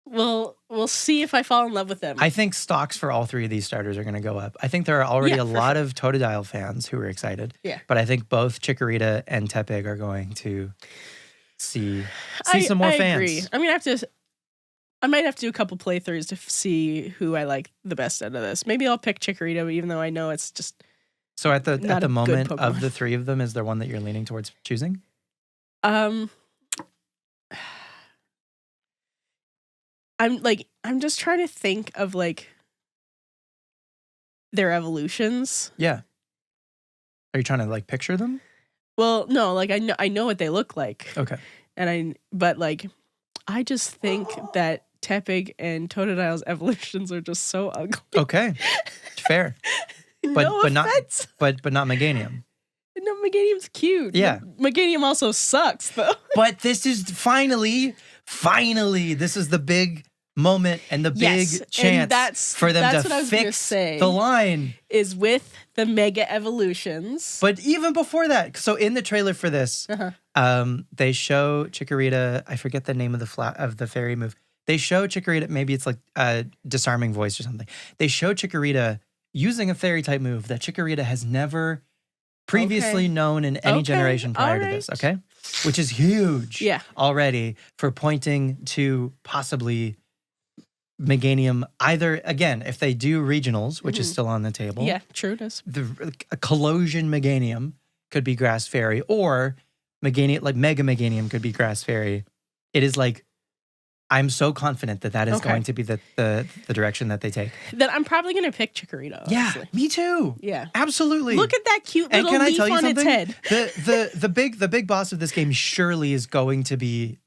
S1: We'll see if I fall in love with them.
S2: I think stocks for all 3 of these starters are going to go up. I think there are already a lot of Totodile fans who are excited. Yeah. But I think both Chikorita and Tepig are going to see some more fans. I agree.
S1: I mean, I might have to do a couple playthroughs to see who I like the best out of this. Maybe I'll pick Chikorita, even though I know it's just.
S2: So at the moment of the 3 of them, is there one that you're leaning towards choosing?
S1: I'm just trying to think of like their evolutions.
S2: Yeah. Are you trying to like picture them?
S1: Well, no, like I know what they look like.
S2: Okay.
S1: But I just think that Tepig and Totodile's evolutions are just so ugly.
S2: Okay. Fair. But not Meganium.
S1: No, Meganium's cute.
S2: Yeah.
S1: Meganium also sucks though.
S2: But this is finally, this is the big moment and the big chance for them to fix the line.
S1: Is with the Mega Evolutions.
S2: But even before that, so in the trailer for this, they show Chikorita, I forget the name of the fairy move. They show Chikorita, maybe it's like a disarming voice or something. They show Chikorita using a fairy type move that Chikorita has never previously known in any generation prior to this, okay? Which is huge already for pointing to possibly Meganium, either, again, if they do regionals, which is still on the table.
S1: Yeah, true it is.
S2: A Colosian Meganium could be Grass Fairy, or Meganium, like Mega Meganium could be Grass Fairy. It is like, I'm so confident that is going to be the direction that they take.
S1: Then I'm probably going to pick Chikorita.
S2: Yeah, me too.
S1: Yeah,
S2: absolutely.
S1: Look at that cute little leaf on its head.
S2: The big boss of this game surely is going to be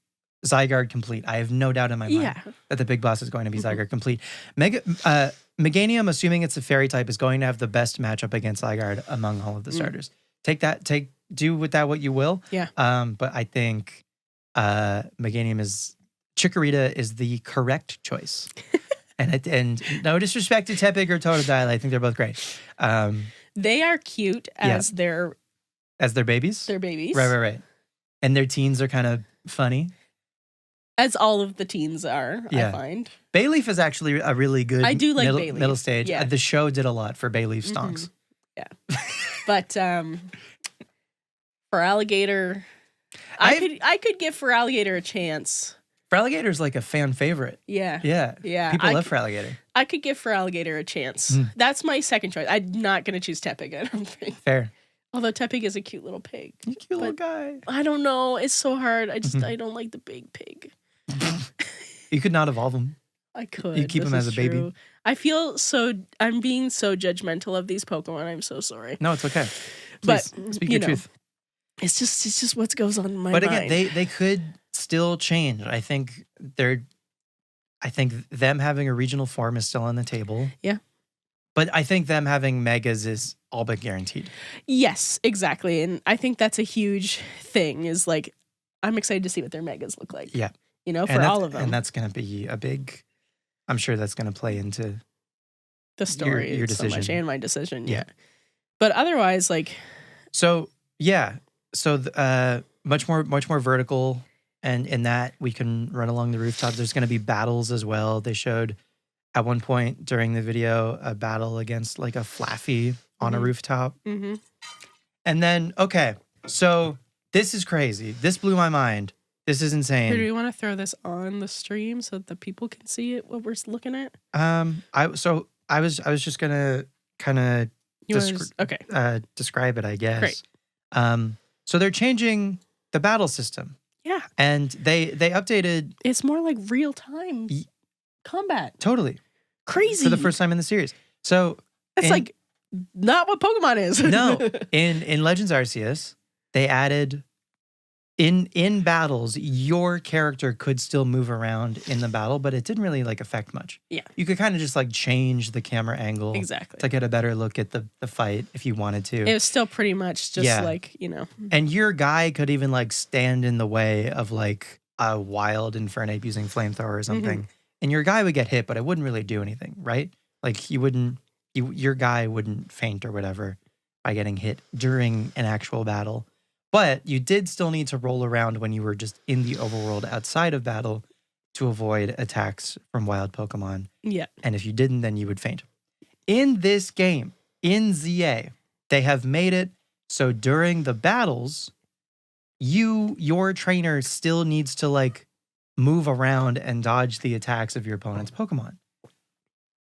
S2: Zygarde complete. I have no doubt in my mind that the big boss is going to be Zygarde complete. Meganium, assuming it's a fairy type, is going to have the best matchup against Zygarde among all of the starters. Do with that what you will.
S1: Yeah.
S2: But I think Meganium Chikorita is the correct choice. and no disrespect to Tepig or Totodile, I think they're both great.
S1: They are cute as their
S2: babies.
S1: Their babies.
S2: Right. And their teens are kind of funny.
S1: As all of the teens are, I find.
S2: Bayleaf is actually a really good
S1: I do like Bayleaf.
S2: Middle stage.
S1: Yeah.
S2: The show did a lot for Bayleaf stonks.
S1: Yeah. But for Alligator, I could give for Alligator a chance.
S2: Feraligatr is like a fan favorite.
S1: Yeah.
S2: Yeah. People love Feraligatr.
S1: I could give Feraligatr a chance. That's my second choice. I'm not going to choose Tepig, I don't think.
S2: Fair.
S1: Although Tepig is a cute little pig.
S2: You cute little guy.
S1: I don't know. It's so hard. I don't like the big pig.
S2: You could not evolve him.
S1: I could.
S2: You keep him as a baby.
S1: I feel I'm being so judgmental of these Pokemon. I'm so sorry.
S2: No, it's okay. Please,
S1: but
S2: speak your truth.
S1: It's just what goes on in my mind.
S2: But again, they could still change. I think them having a regional form is still on the table.
S1: Yeah.
S2: But I think them having megas is all but guaranteed. Yes,
S1: exactly. And I think that's a huge thing is like, I'm excited to see what their megas look like.
S2: Yeah.
S1: For all of them.
S2: And that's going to be I'm sure that's going to play into
S1: the story
S2: your decision.
S1: So much and my decision. Yeah. But otherwise, like.
S2: So, yeah. So, much more vertical. And in that, we can run along the rooftop. There's going to be battles as well. They showed at one point during the video a battle against like a Flaffy on a rooftop.
S1: Mm-hmm.
S2: And then, okay, so this is crazy. This blew my mind. This is insane.
S1: Do we want to throw this on the stream so that the people can see it, what we're looking at?
S2: I was just gonna kind of describe it, I guess.
S1: Great.
S2: So they're changing the battle system.
S1: Yeah.
S2: And they updated.
S1: It's more like real time combat.
S2: Totally.
S1: Crazy.
S2: For the first time in the series. So
S1: it's like not what Pokemon is.
S2: No. In Legends Arceus, they added in battles, your character could still move around in the battle, but it didn't really like affect much.
S1: Yeah.
S2: You could kind of just like change the camera angle.
S1: Exactly.
S2: To get a better look at the fight if you wanted to.
S1: It was still pretty much just like,
S2: And your guy could even like stand in the way of like a wild Infernape using flamethrower or something. Mm-hmm. And your guy would get hit, but it wouldn't really do anything, right? Like your guy wouldn't faint or whatever by getting hit during an actual battle. But you did still need to roll around when you were just in the overworld outside of battle to avoid attacks from wild Pokemon.
S1: Yeah.
S2: And if you didn't, then you would faint. In this game, in ZA, they have made it so during the battles, your trainer still needs to like move around and dodge the attacks of your opponent's Pokemon.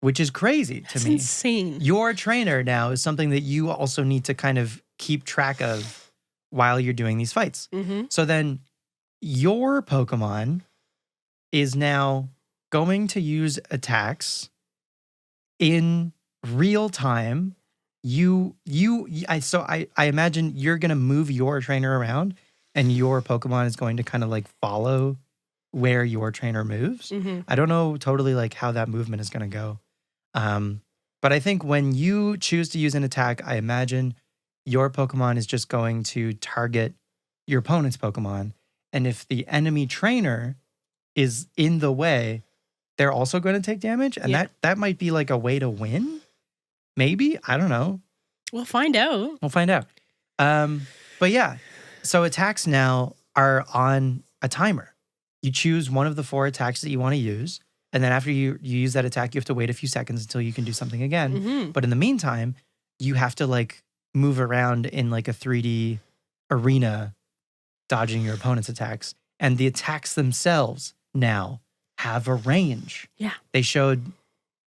S2: Which is crazy to me.
S1: That's insane.
S2: Your trainer now is something that you also need to kind of keep track of while you're doing these fights.
S1: Mm-hmm.
S2: So then your Pokemon is now going to use attacks in real time. I imagine you're going to move your trainer around and your Pokemon is going to kind of like follow where your trainer moves.
S1: Mm-hmm.
S2: I don't know totally like how that movement is going to go. But I think when you choose to use an attack, I imagine your Pokemon is just going to target your opponent's Pokemon. And if the enemy trainer is in the way, they're also going to take damage. And that might be like a way to win. Maybe. I don't know.
S1: We'll find out.
S2: But yeah, so attacks now are on a timer. You choose one of the 4 attacks that you want to use. And then after you use that attack, you have to wait a few seconds until you can do something again.
S1: Mm-hmm.
S2: But in the meantime, you have to like move around in like a 3D arena, dodging your opponent's attacks. And the attacks themselves now have a range.
S1: Yeah.
S2: They showed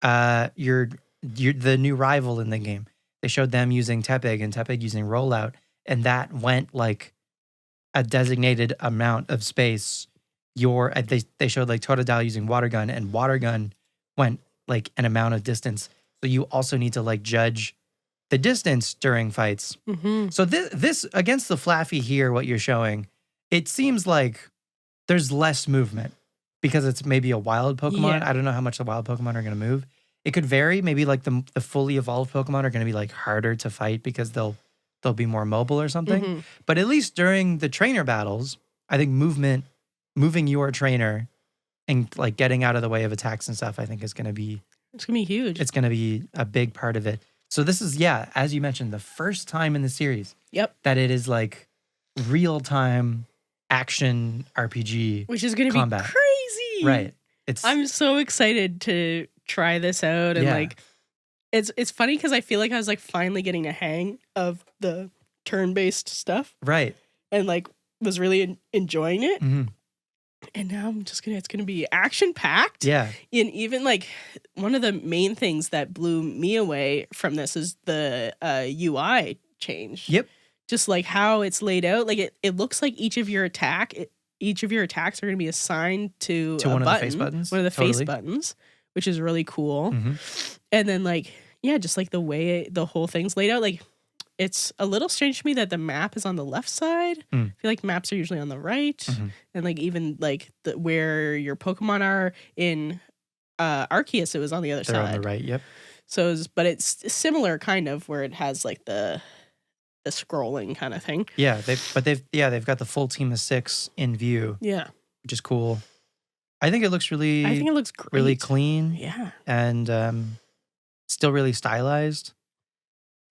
S2: the new rival in the game. They showed them using Tepig and Tepig using Rollout. And that went like a designated amount of space. They showed like Totodile using Water Gun, and Water Gun went like an amount of distance. So you also need to like judge the distance during fights.
S1: Mm-hmm.
S2: So this against the Flaffy here, what you're showing, it seems like there's less movement because it's maybe a wild Pokemon.
S1: Yeah.
S2: I don't know how much the wild Pokemon are going to move. It could vary. Maybe like the fully evolved Pokemon are going to be like harder to fight because they'll be more mobile or something.
S1: Mm-hmm.
S2: But at least during the trainer battles, I think moving your trainer and like getting out of the way of attacks and stuff, I think is going to be
S1: It's gonna be huge.
S2: it's going to be a big part of it. So this is, as you mentioned, the first time in the series that it is like real time action RPG,
S1: which is gonna
S2: combat.
S1: be crazy.
S2: Right.
S1: I'm so excited to try this out, and like it's funny because I feel like I was like finally getting a hang of the turn-based stuff.
S2: Right.
S1: And like was really enjoying it.
S2: Mm-hmm.
S1: And now it's gonna be action packed.
S2: Yeah.
S1: And even like one of the main things that blew me away from this is the UI change.
S2: Yep.
S1: Just like how it's laid out. Like it looks like each of your attacks are gonna be assigned to a
S2: one
S1: button,
S2: of the face buttons.
S1: one of the
S2: Totally.
S1: face buttons, which is really cool.
S2: Mm-hmm.
S1: And then like just like the way the whole thing's laid out, like it's a little strange to me that the map is on the left side. I feel like maps are usually on the right.
S2: Mm-hmm.
S1: And like even like where your Pokemon are in Arceus, it was on the other
S2: They're
S1: side.
S2: on the right. Yep.
S1: So but it's similar kind of where it has like the scrolling kind of thing.
S2: Yeah. They've got the full team of 6 in view.
S1: Yeah.
S2: Which is cool. I think it looks really
S1: great.
S2: really clean.
S1: Yeah.
S2: And still really stylized.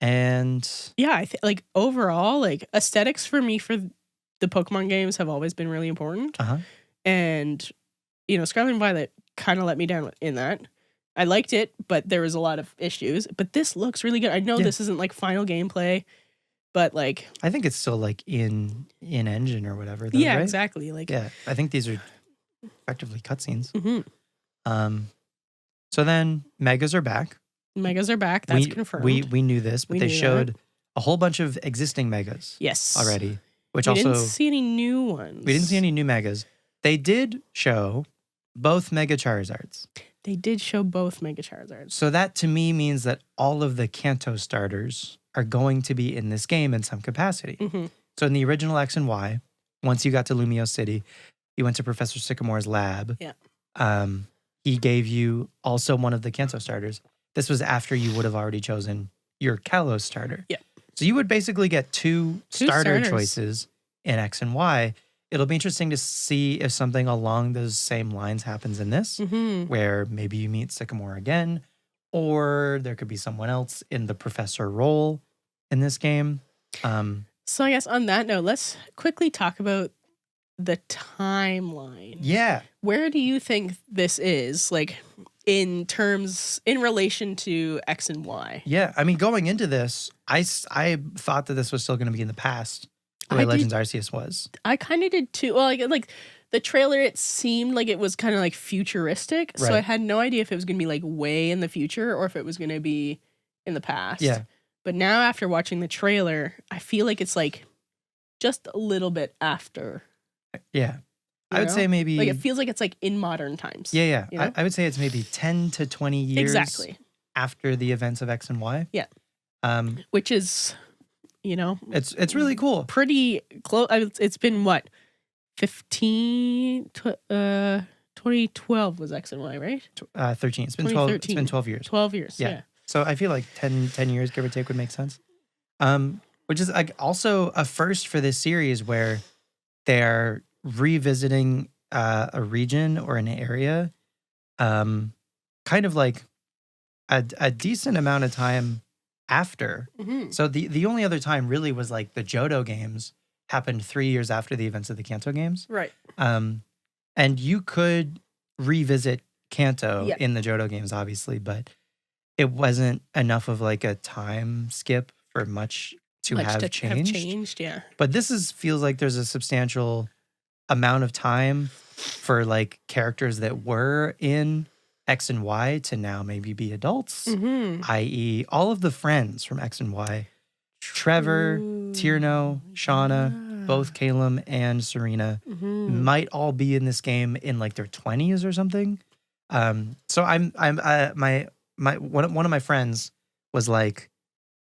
S2: And
S1: yeah, I think like overall, like aesthetics for me for the Pokemon games have always been really important. And Scarlet and Violet kind of let me down in that. I liked it, but there was a lot of issues. But this looks really good. I know this isn't like final gameplay, but like
S2: I think it's still like in engine or whatever. Though, right?
S1: Exactly. Like
S2: I think these are effectively cutscenes.
S1: Mm-hmm.
S2: So then Megas are back.
S1: Megas are back. That's confirmed.
S2: We knew this, but they showed a whole bunch of existing Megas.
S1: Yes.
S2: Already. Which
S1: we
S2: also
S1: didn't see any new ones.
S2: We didn't see any new Megas. They did show both Mega Charizards.
S1: They did show both Mega Charizards.
S2: So that to me means that all of the Kanto starters are going to be in this game in some capacity.
S1: Mm-hmm.
S2: So in the original X and Y, once you got to Lumio City, you went to Professor Sycamore's lab.
S1: Yeah.
S2: He gave you also one of the Kanto starters. This was after you would have already chosen your Kalos starter.
S1: Yeah.
S2: So you would basically get two starter
S1: starters.
S2: choices in X and Y. It'll be interesting to see if something along those same lines happens in this, where maybe you meet Sycamore again, or there could be someone else in the professor role in this game.
S1: So I guess on that note, let's quickly talk about the timeline.
S2: Yeah.
S1: Where do you think this is, like, in relation to X and Y?
S2: Yeah. I mean, going into this, I thought that this was still going to be in the past, the way Legends Arceus was.
S1: I kind of did too. Well, like the trailer, it seemed like it was kind of like futuristic.
S2: Right.
S1: So I had no idea if it was going to be like way in the future or if it was going to be in the past.
S2: Yeah.
S1: But now after watching the trailer, I feel like it's like just a little bit after.
S2: Yeah. I would say maybe...
S1: Like it feels like it's like in modern times.
S2: Yeah.
S1: You know?
S2: I would say it's maybe 10 to 20 years after the events of X and Y.
S1: Yeah. Which is,
S2: It's really cool.
S1: Pretty close. It's been what? 2012 was X and Y, right?
S2: 13. It's been 12. It's been 12 years.
S1: 12 years. Yeah.
S2: So I feel like 10 years, give or take, would make sense. Which is like also a first for this series where they're revisiting a region or an area, kind of like a decent amount of time after.
S1: Mm-hmm.
S2: So the only other time really was like the JOHTO games happened 3 years after the events of the Kanto games.
S1: Right.
S2: And you could revisit Kanto in the JOHTO games, obviously, but it wasn't enough of like a time skip for much to have changed.
S1: Yeah.
S2: But this feels like there's a substantial amount of time for like characters that were in X and Y to now maybe be adults, i.e. all of the friends from X and Y. Trevor, Tierno, Shauna, both Calum and Serena might all be in this game in like their 20s or something. So one of my friends was like,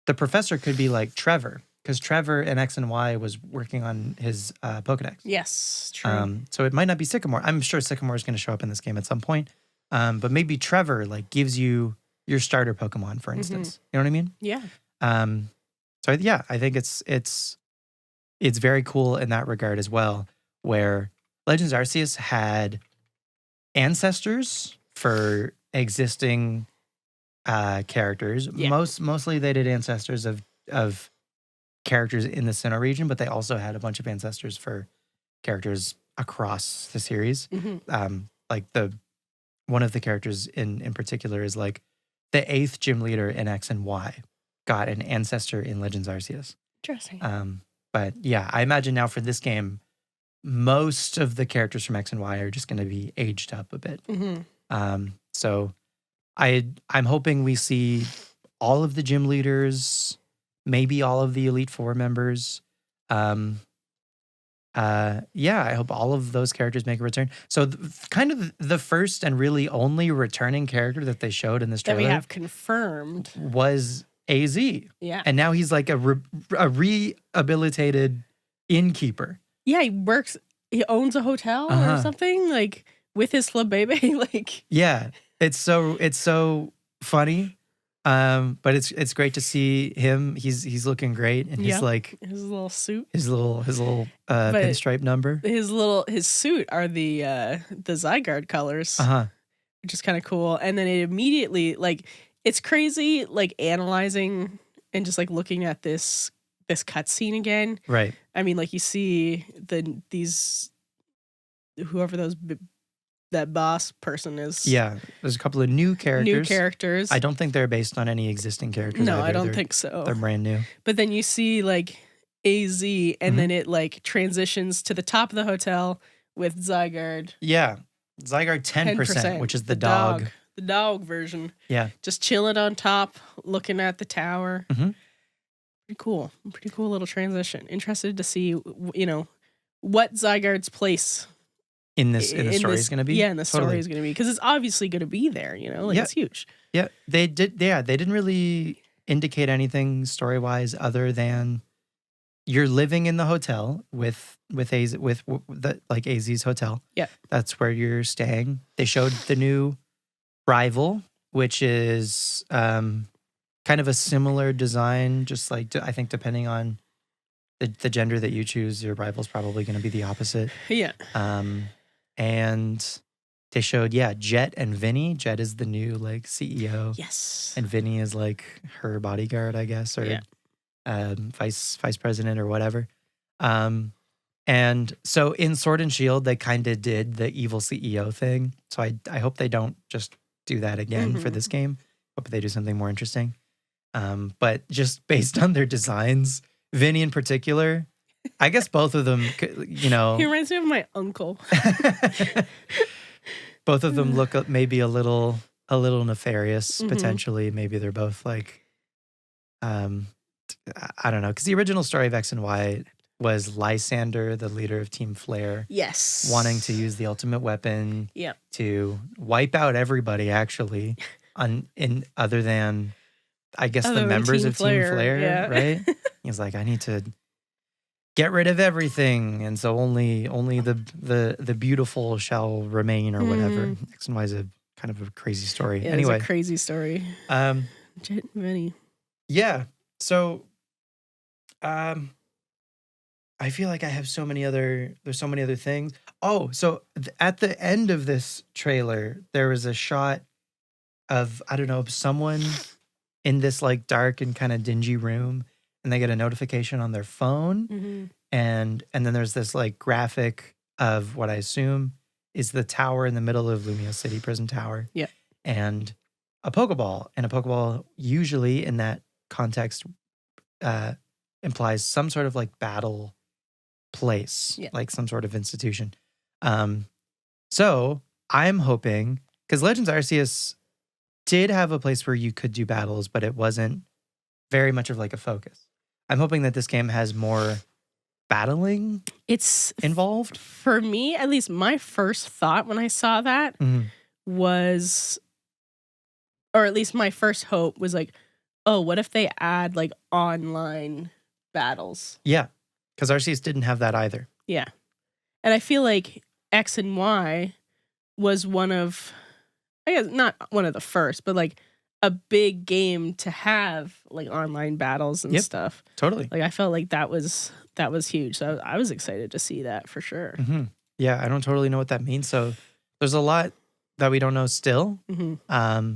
S2: the professor could be like Trevor because Trevor in X and Y was working on his Pokedex.
S1: Yes, true.
S2: So it might not be Sycamore. I'm sure Sycamore is going to show up in this game at some point. But maybe Trevor like gives you your starter Pokemon, for instance. You know what I mean?
S1: Yeah.
S2: I think it's very cool in that regard as well, where Legends Arceus had ancestors for existing characters.
S1: Yeah.
S2: Mostly they did ancestors of characters in the Sinnoh region, but they also had a bunch of ancestors for characters across the series. Like one of the characters in particular is like the 8th gym leader in X and Y got an ancestor in Legends Arceus.
S1: Interesting.
S2: But yeah, I imagine now for this game, most of the characters from X and Y are just going to be aged up a bit. So I'm hoping we see all of the gym leaders, maybe all of the Elite Four members. I hope all of those characters make a return. So kind of the first and really only returning character that they showed in this trailer
S1: that we have confirmed
S2: was AZ.
S1: Yeah.
S2: And now he's like a rehabilitated innkeeper.
S1: Yeah, he owns a hotel or something, like with his Flabébé. Like,
S2: yeah, it's so funny. But it's great to see him. He's looking great, and he's like
S1: his little suit,
S2: his little pinstripe number.
S1: His suit are the Zygarde colors, which is kind of cool. And then it immediately, like, it's crazy, like analyzing and just like looking at this cutscene again.
S2: Right.
S1: I mean, like you see whoever that boss person is.
S2: Yeah, there's a couple of new characters. I don't think they're based on any existing characters.
S1: No,
S2: either.
S1: I don't think so.
S2: They're brand new.
S1: But then you see like AZ, and then it like transitions to the top of the hotel with Zygarde.
S2: Yeah, Zygarde 10%, which is the dog.
S1: The dog version.
S2: Yeah.
S1: Just chilling on top, looking at the tower. Pretty cool. Pretty cool little transition. Interested to see, what Zygarde's place
S2: in the story is going to be.
S1: Yeah, in the story is going to be, because it's obviously going to be there. It's huge.
S2: Yeah, they did. Yeah, they didn't really indicate anything story wise other than you're living in the hotel with AZ's hotel.
S1: Yeah,
S2: that's where you're staying. They showed the new rival, which is kind of a similar design. Just like I think depending on the gender that you choose, your rival's probably going to be the opposite.
S1: Yeah.
S2: And they showed, Jet and Vinny. Jet is the new like CEO.
S1: Yes.
S2: And Vinny is like her bodyguard, I guess, or vice president or whatever. And so in Sword and Shield, they kind of did the evil CEO thing. So I hope they don't just do that again for this game. Hope they do something more interesting. But just based on their designs, Vinny in particular, I guess both of them,
S1: He reminds me of my uncle.
S2: Both of them look maybe a little nefarious, potentially. Maybe they're both like, I don't know. Because the original story of X and Y was Lysander, the leader of Team Flare.
S1: Yes.
S2: Wanting to use the ultimate weapon to wipe out everybody, actually, other than, I guess, the members of Team Flare, right? He's like, I need to get rid of everything, and so only the beautiful shall remain, or whatever. X and Y is a kind of a crazy story.
S1: Yeah,
S2: anyway,
S1: it's a crazy story. Jet Vinny.
S2: Yeah. So, I feel like I have so many other things. Oh, so at the end of this trailer, there was a shot of, I don't know, someone in this like dark and kind of dingy room, and they get a notification on their phone. And then there's this like graphic of what I assume is the tower in the middle of Lumia City Prison Tower.
S1: Yeah.
S2: And a Pokeball. And a Pokeball usually in that context implies some sort of like battle place, like some sort of institution. So I'm hoping, because Legends Arceus did have a place where you could do battles, but it wasn't very much of like a focus. I'm hoping that this game has more battling involved.
S1: For me, at least my first thought when I saw that was, or at least my first hope was like, oh, what if they add like online battles.
S2: Yeah, because Arceus didn't have that either.
S1: Yeah. And I feel like X and Y was one of, I guess not one of the first, but like a big game to have like online battles and stuff.
S2: Totally.
S1: Like I felt like that was huge. So I was excited to see that for sure.
S2: Mm-hmm. Yeah, I don't totally know what that means. So there's a lot that we don't know still.
S1: Mm-hmm.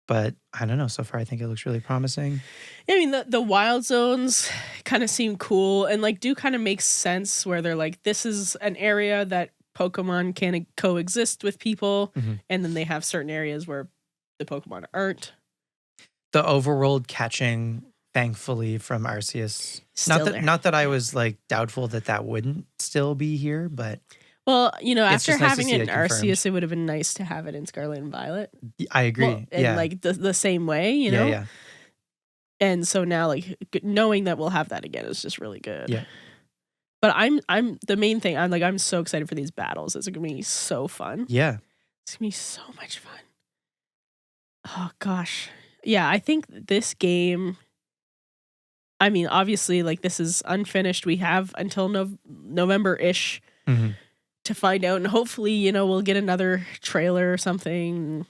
S2: But I don't know. So far, I think it looks really promising.
S1: I mean, the wild zones kind of seem cool and like do kind of make sense where they're like, this is an area that Pokemon can coexist with people.
S2: Mm-hmm.
S1: And then they have certain areas where the Pokemon aren't.
S2: The overworld catching, thankfully, from Arceus.
S1: Still
S2: Not that I was like doubtful that wouldn't still be here, but
S1: well, you know,
S2: it's
S1: after
S2: just nice to
S1: having
S2: see
S1: it in
S2: it confirmed.
S1: Arceus, it would have been nice to have it in Scarlet and Violet.
S2: I agree.
S1: Well, and like the same way, you know?
S2: Yeah.
S1: And so now like knowing that we'll have that again is just really good.
S2: Yeah.
S1: But I'm the main thing, I'm so excited for these battles. It's gonna be so fun.
S2: Yeah.
S1: It's gonna be so much fun. Oh gosh. Yeah, I think this game, I mean, obviously like this is unfinished. We have until November-ish
S2: Mm-hmm.
S1: to find out, and hopefully, you know, we'll get another trailer or something.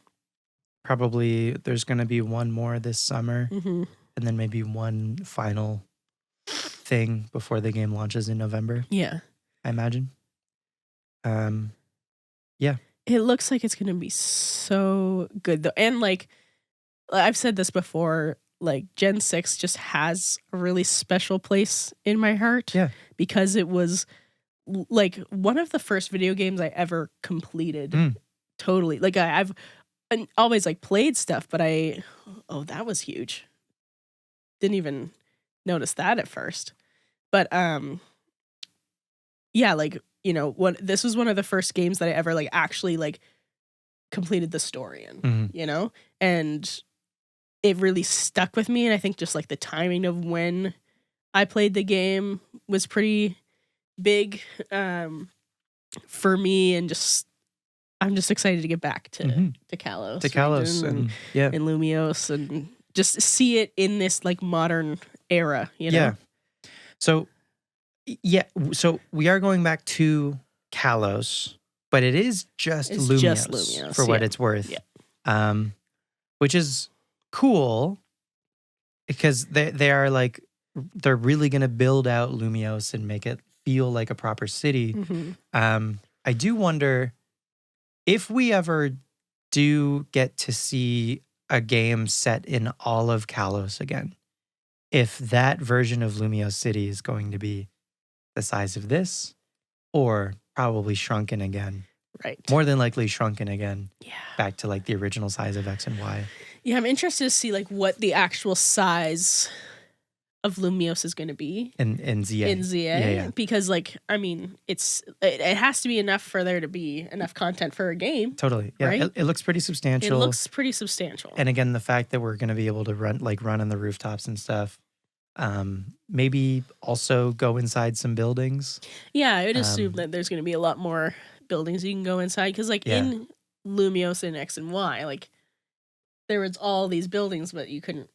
S2: Probably there's going to be one more this summer,
S1: Mm-hmm.
S2: and then maybe one final thing before the game launches in November.
S1: Yeah.
S2: I imagine. Yeah.
S1: It looks like it's going to be so good though. And like I've said this before, like Gen 6 just has a really special place in my heart.
S2: Yeah.
S1: Because it was like one of the first video games I ever completed. Totally. Like I've always like played stuff, but that was huge. Didn't even notice that at first. But yeah, like, you know, this was one of the first games that I ever like actually like completed the story in, you know? And it really stuck with me, and I think just like the timing of when I played the game was pretty big for me, and just I'm just excited to get back to Kalos.
S2: To Kalos and
S1: Lumiose, and just see it in this like modern era, you know?
S2: Yeah. So we are going back to Kalos, but it is just Lumiose for what it's worth.
S1: Yeah.
S2: Which is cool because they are like, they're really going to build out Lumiose and make it feel like a proper city. I do wonder if we ever do get to see a game set in all of Kalos again, if that version of Lumiose City is going to be the size of this, or probably shrunken again.
S1: Right.
S2: More than likely shrunken again.
S1: Yeah.
S2: Back to like the original size of X and Y.
S1: Yeah, I'm interested to see like what the actual size of Lumiose is going to be
S2: in ZA.
S1: In ZA.
S2: Yeah.
S1: Because like, I mean, it has to be enough for there to be enough content for a game.
S2: Totally. Yeah.
S1: Right?
S2: It looks pretty substantial.
S1: It looks pretty substantial.
S2: And again, the fact that we're going to be able to run on the rooftops and stuff. Maybe also go inside some buildings.
S1: Yeah, I would assume that there's going to be a lot more buildings you can go inside, because like in Lumiose and X and Y, like there was all these buildings, but you couldn't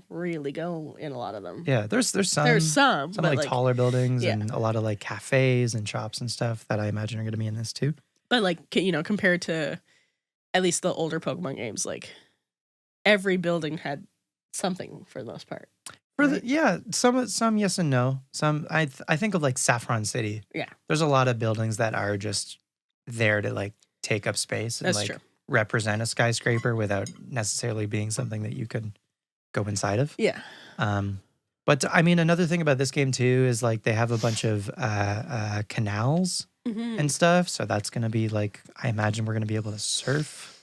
S1: really go in a lot of them.
S2: Yeah, there's some
S1: but
S2: like taller buildings and a lot of like cafes and shops and stuff that I imagine are going to be in this too.
S1: But like, you know, compared to at least the older Pokemon games, like every building had something for the most part.
S2: Some yes and no. Some I think of like Saffron City.
S1: Yeah,
S2: there's a lot of buildings that are just there to like take up space and like represent a skyscraper without necessarily being something that you could go inside of.
S1: Yeah.
S2: But I mean, another thing about this game too is like they have a bunch of canals and stuff. So that's gonna be like, I imagine we're gonna be able to surf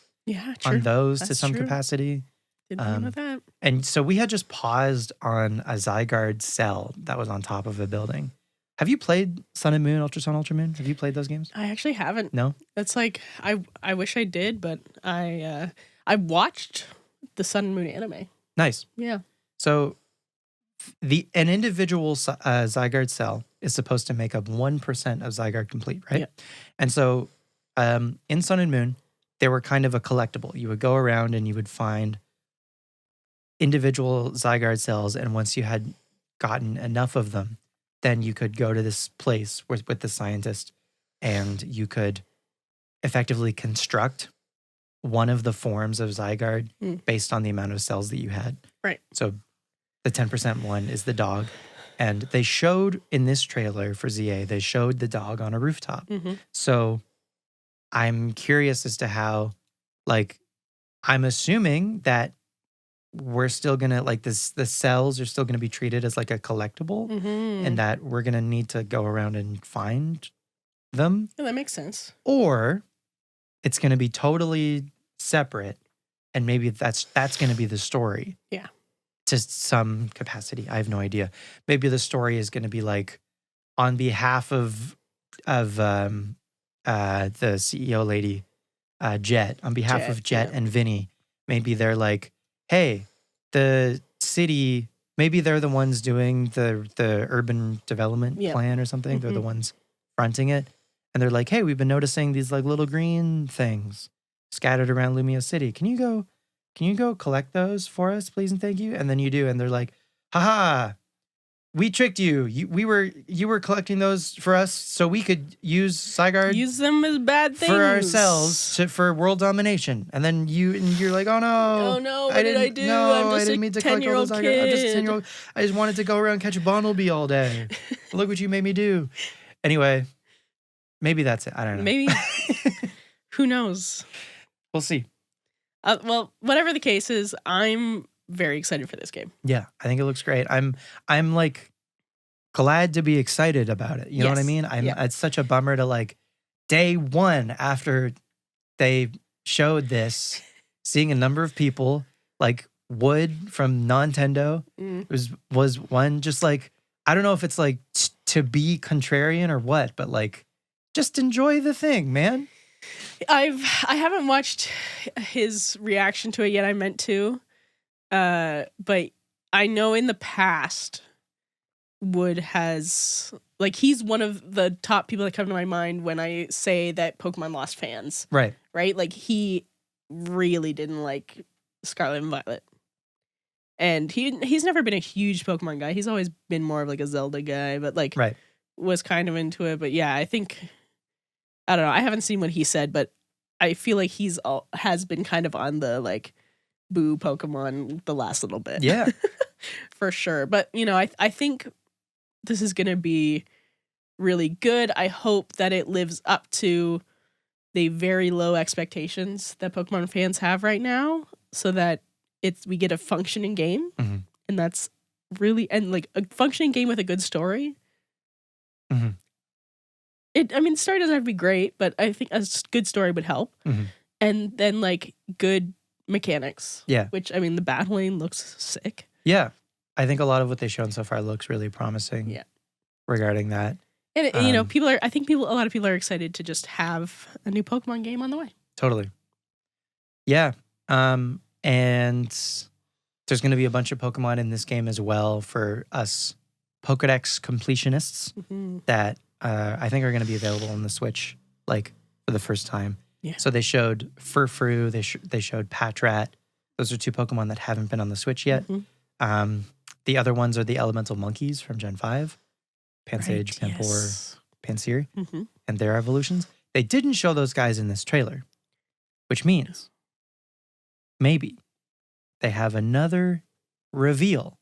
S2: on those to some capacity.
S1: Didn't know that.
S2: And so we had just paused on a Zygarde cell that was on top of a building. Have you played Sun and Moon, Ultra Sun, Ultra Moon? Have you played those games?
S1: I actually haven't.
S2: No?
S1: That's like, I wish I did, but I watched the Sun and Moon anime.
S2: Nice.
S1: Yeah.
S2: So an individual Zygarde cell is supposed to make up 1% of Zygarde complete, right?
S1: Yeah.
S2: And so in Sun and Moon, they were kind of a collectible. You would go around and you would find individual Zygarde cells, and once you had gotten enough of them, then you could go to this place with the scientist and you could effectively construct one of the forms of Zygarde based on the amount of cells that you had.
S1: Right.
S2: So the 10% one is the dog. And they showed in this trailer for ZA, they showed the dog on a rooftop. So I'm curious as to how, like, I'm assuming that we're still going to, like, the cells are still going to be treated as like a collectible and that we're going to need to go around and find them.
S1: Yeah, that makes sense.
S2: Or it's going to be totally separate and maybe that's going to be the story.
S1: Yeah.
S2: To some capacity. I have no idea. Maybe the story is going to be like on behalf of the CEO lady, Jet, on behalf of Jet and Vinny, maybe they're like, hey, the city, maybe they're the ones doing the urban development plan or something. They're the ones fronting it. And they're like, hey, we've been noticing these like little green things scattered around Lumia City. Can you go collect those for us, please and thank you? And then you do, and they're like, haha, we tricked you. You were collecting those for us so we could use Zygarde.
S1: Use them as bad things.
S2: For ourselves, for world domination. And then you're like, oh no.
S1: Oh no, what did I do?
S2: No,
S1: I'm just
S2: I didn't mean to collect all the Zygarde. I'm just a 10-year-old. I just wanted to go around and catch a Bumblebee all day. Look what you made me do. Anyway, maybe that's it. I don't know.
S1: Maybe. Who knows?
S2: We'll see.
S1: Well, whatever the case is, I'm very excited for this game.
S2: Yeah, I think it looks great. I'm like glad to be excited about it. You know what I mean? It's such a bummer to like day one after they showed this, seeing a number of people like Wood from Nintendo was one just like, I don't know if it's like to be contrarian or what, but like just enjoy the thing, man.
S1: I haven't watched his reaction to it yet. I meant to, but I know in the past, Wood has like he's one of the top people that come to my mind when I say that Pokemon lost fans.
S2: Right.
S1: Like he really didn't like Scarlet and Violet, and he's never been a huge Pokemon guy. He's always been more of like a Zelda guy, but like was kind of into it. But yeah, I think. I don't know. I haven't seen what he said, but I feel like has been kind of on the like boo Pokemon the last little bit.
S2: Yeah,
S1: for sure. But you know, I think this is gonna be really good. I hope that it lives up to the very low expectations that Pokemon fans have right now, so that we get a functioning game, and that's really like a functioning game with a good story. The story doesn't have to be great, but I think a good story would help. And then, like, good mechanics. Yeah. Which, the battling looks sick.
S2: Yeah. I think a lot of what they've shown so far looks really promising. Yeah. Regarding that.
S1: And, a lot of people are excited to just have a new Pokemon game on the way.
S2: Totally. Yeah. And there's going to be a bunch of Pokemon in this game as well for us Pokedex completionists that I think are going to be available on the Switch, like, for the first time. Yeah. So they showed Furfrou, they showed Patrat. Those are two Pokemon that haven't been on the Switch yet. The other ones are the Elemental Monkeys from Gen 5. Pansage, Pampor, Pansiri, and their evolutions. They didn't show those guys in this trailer, which means maybe they have another reveal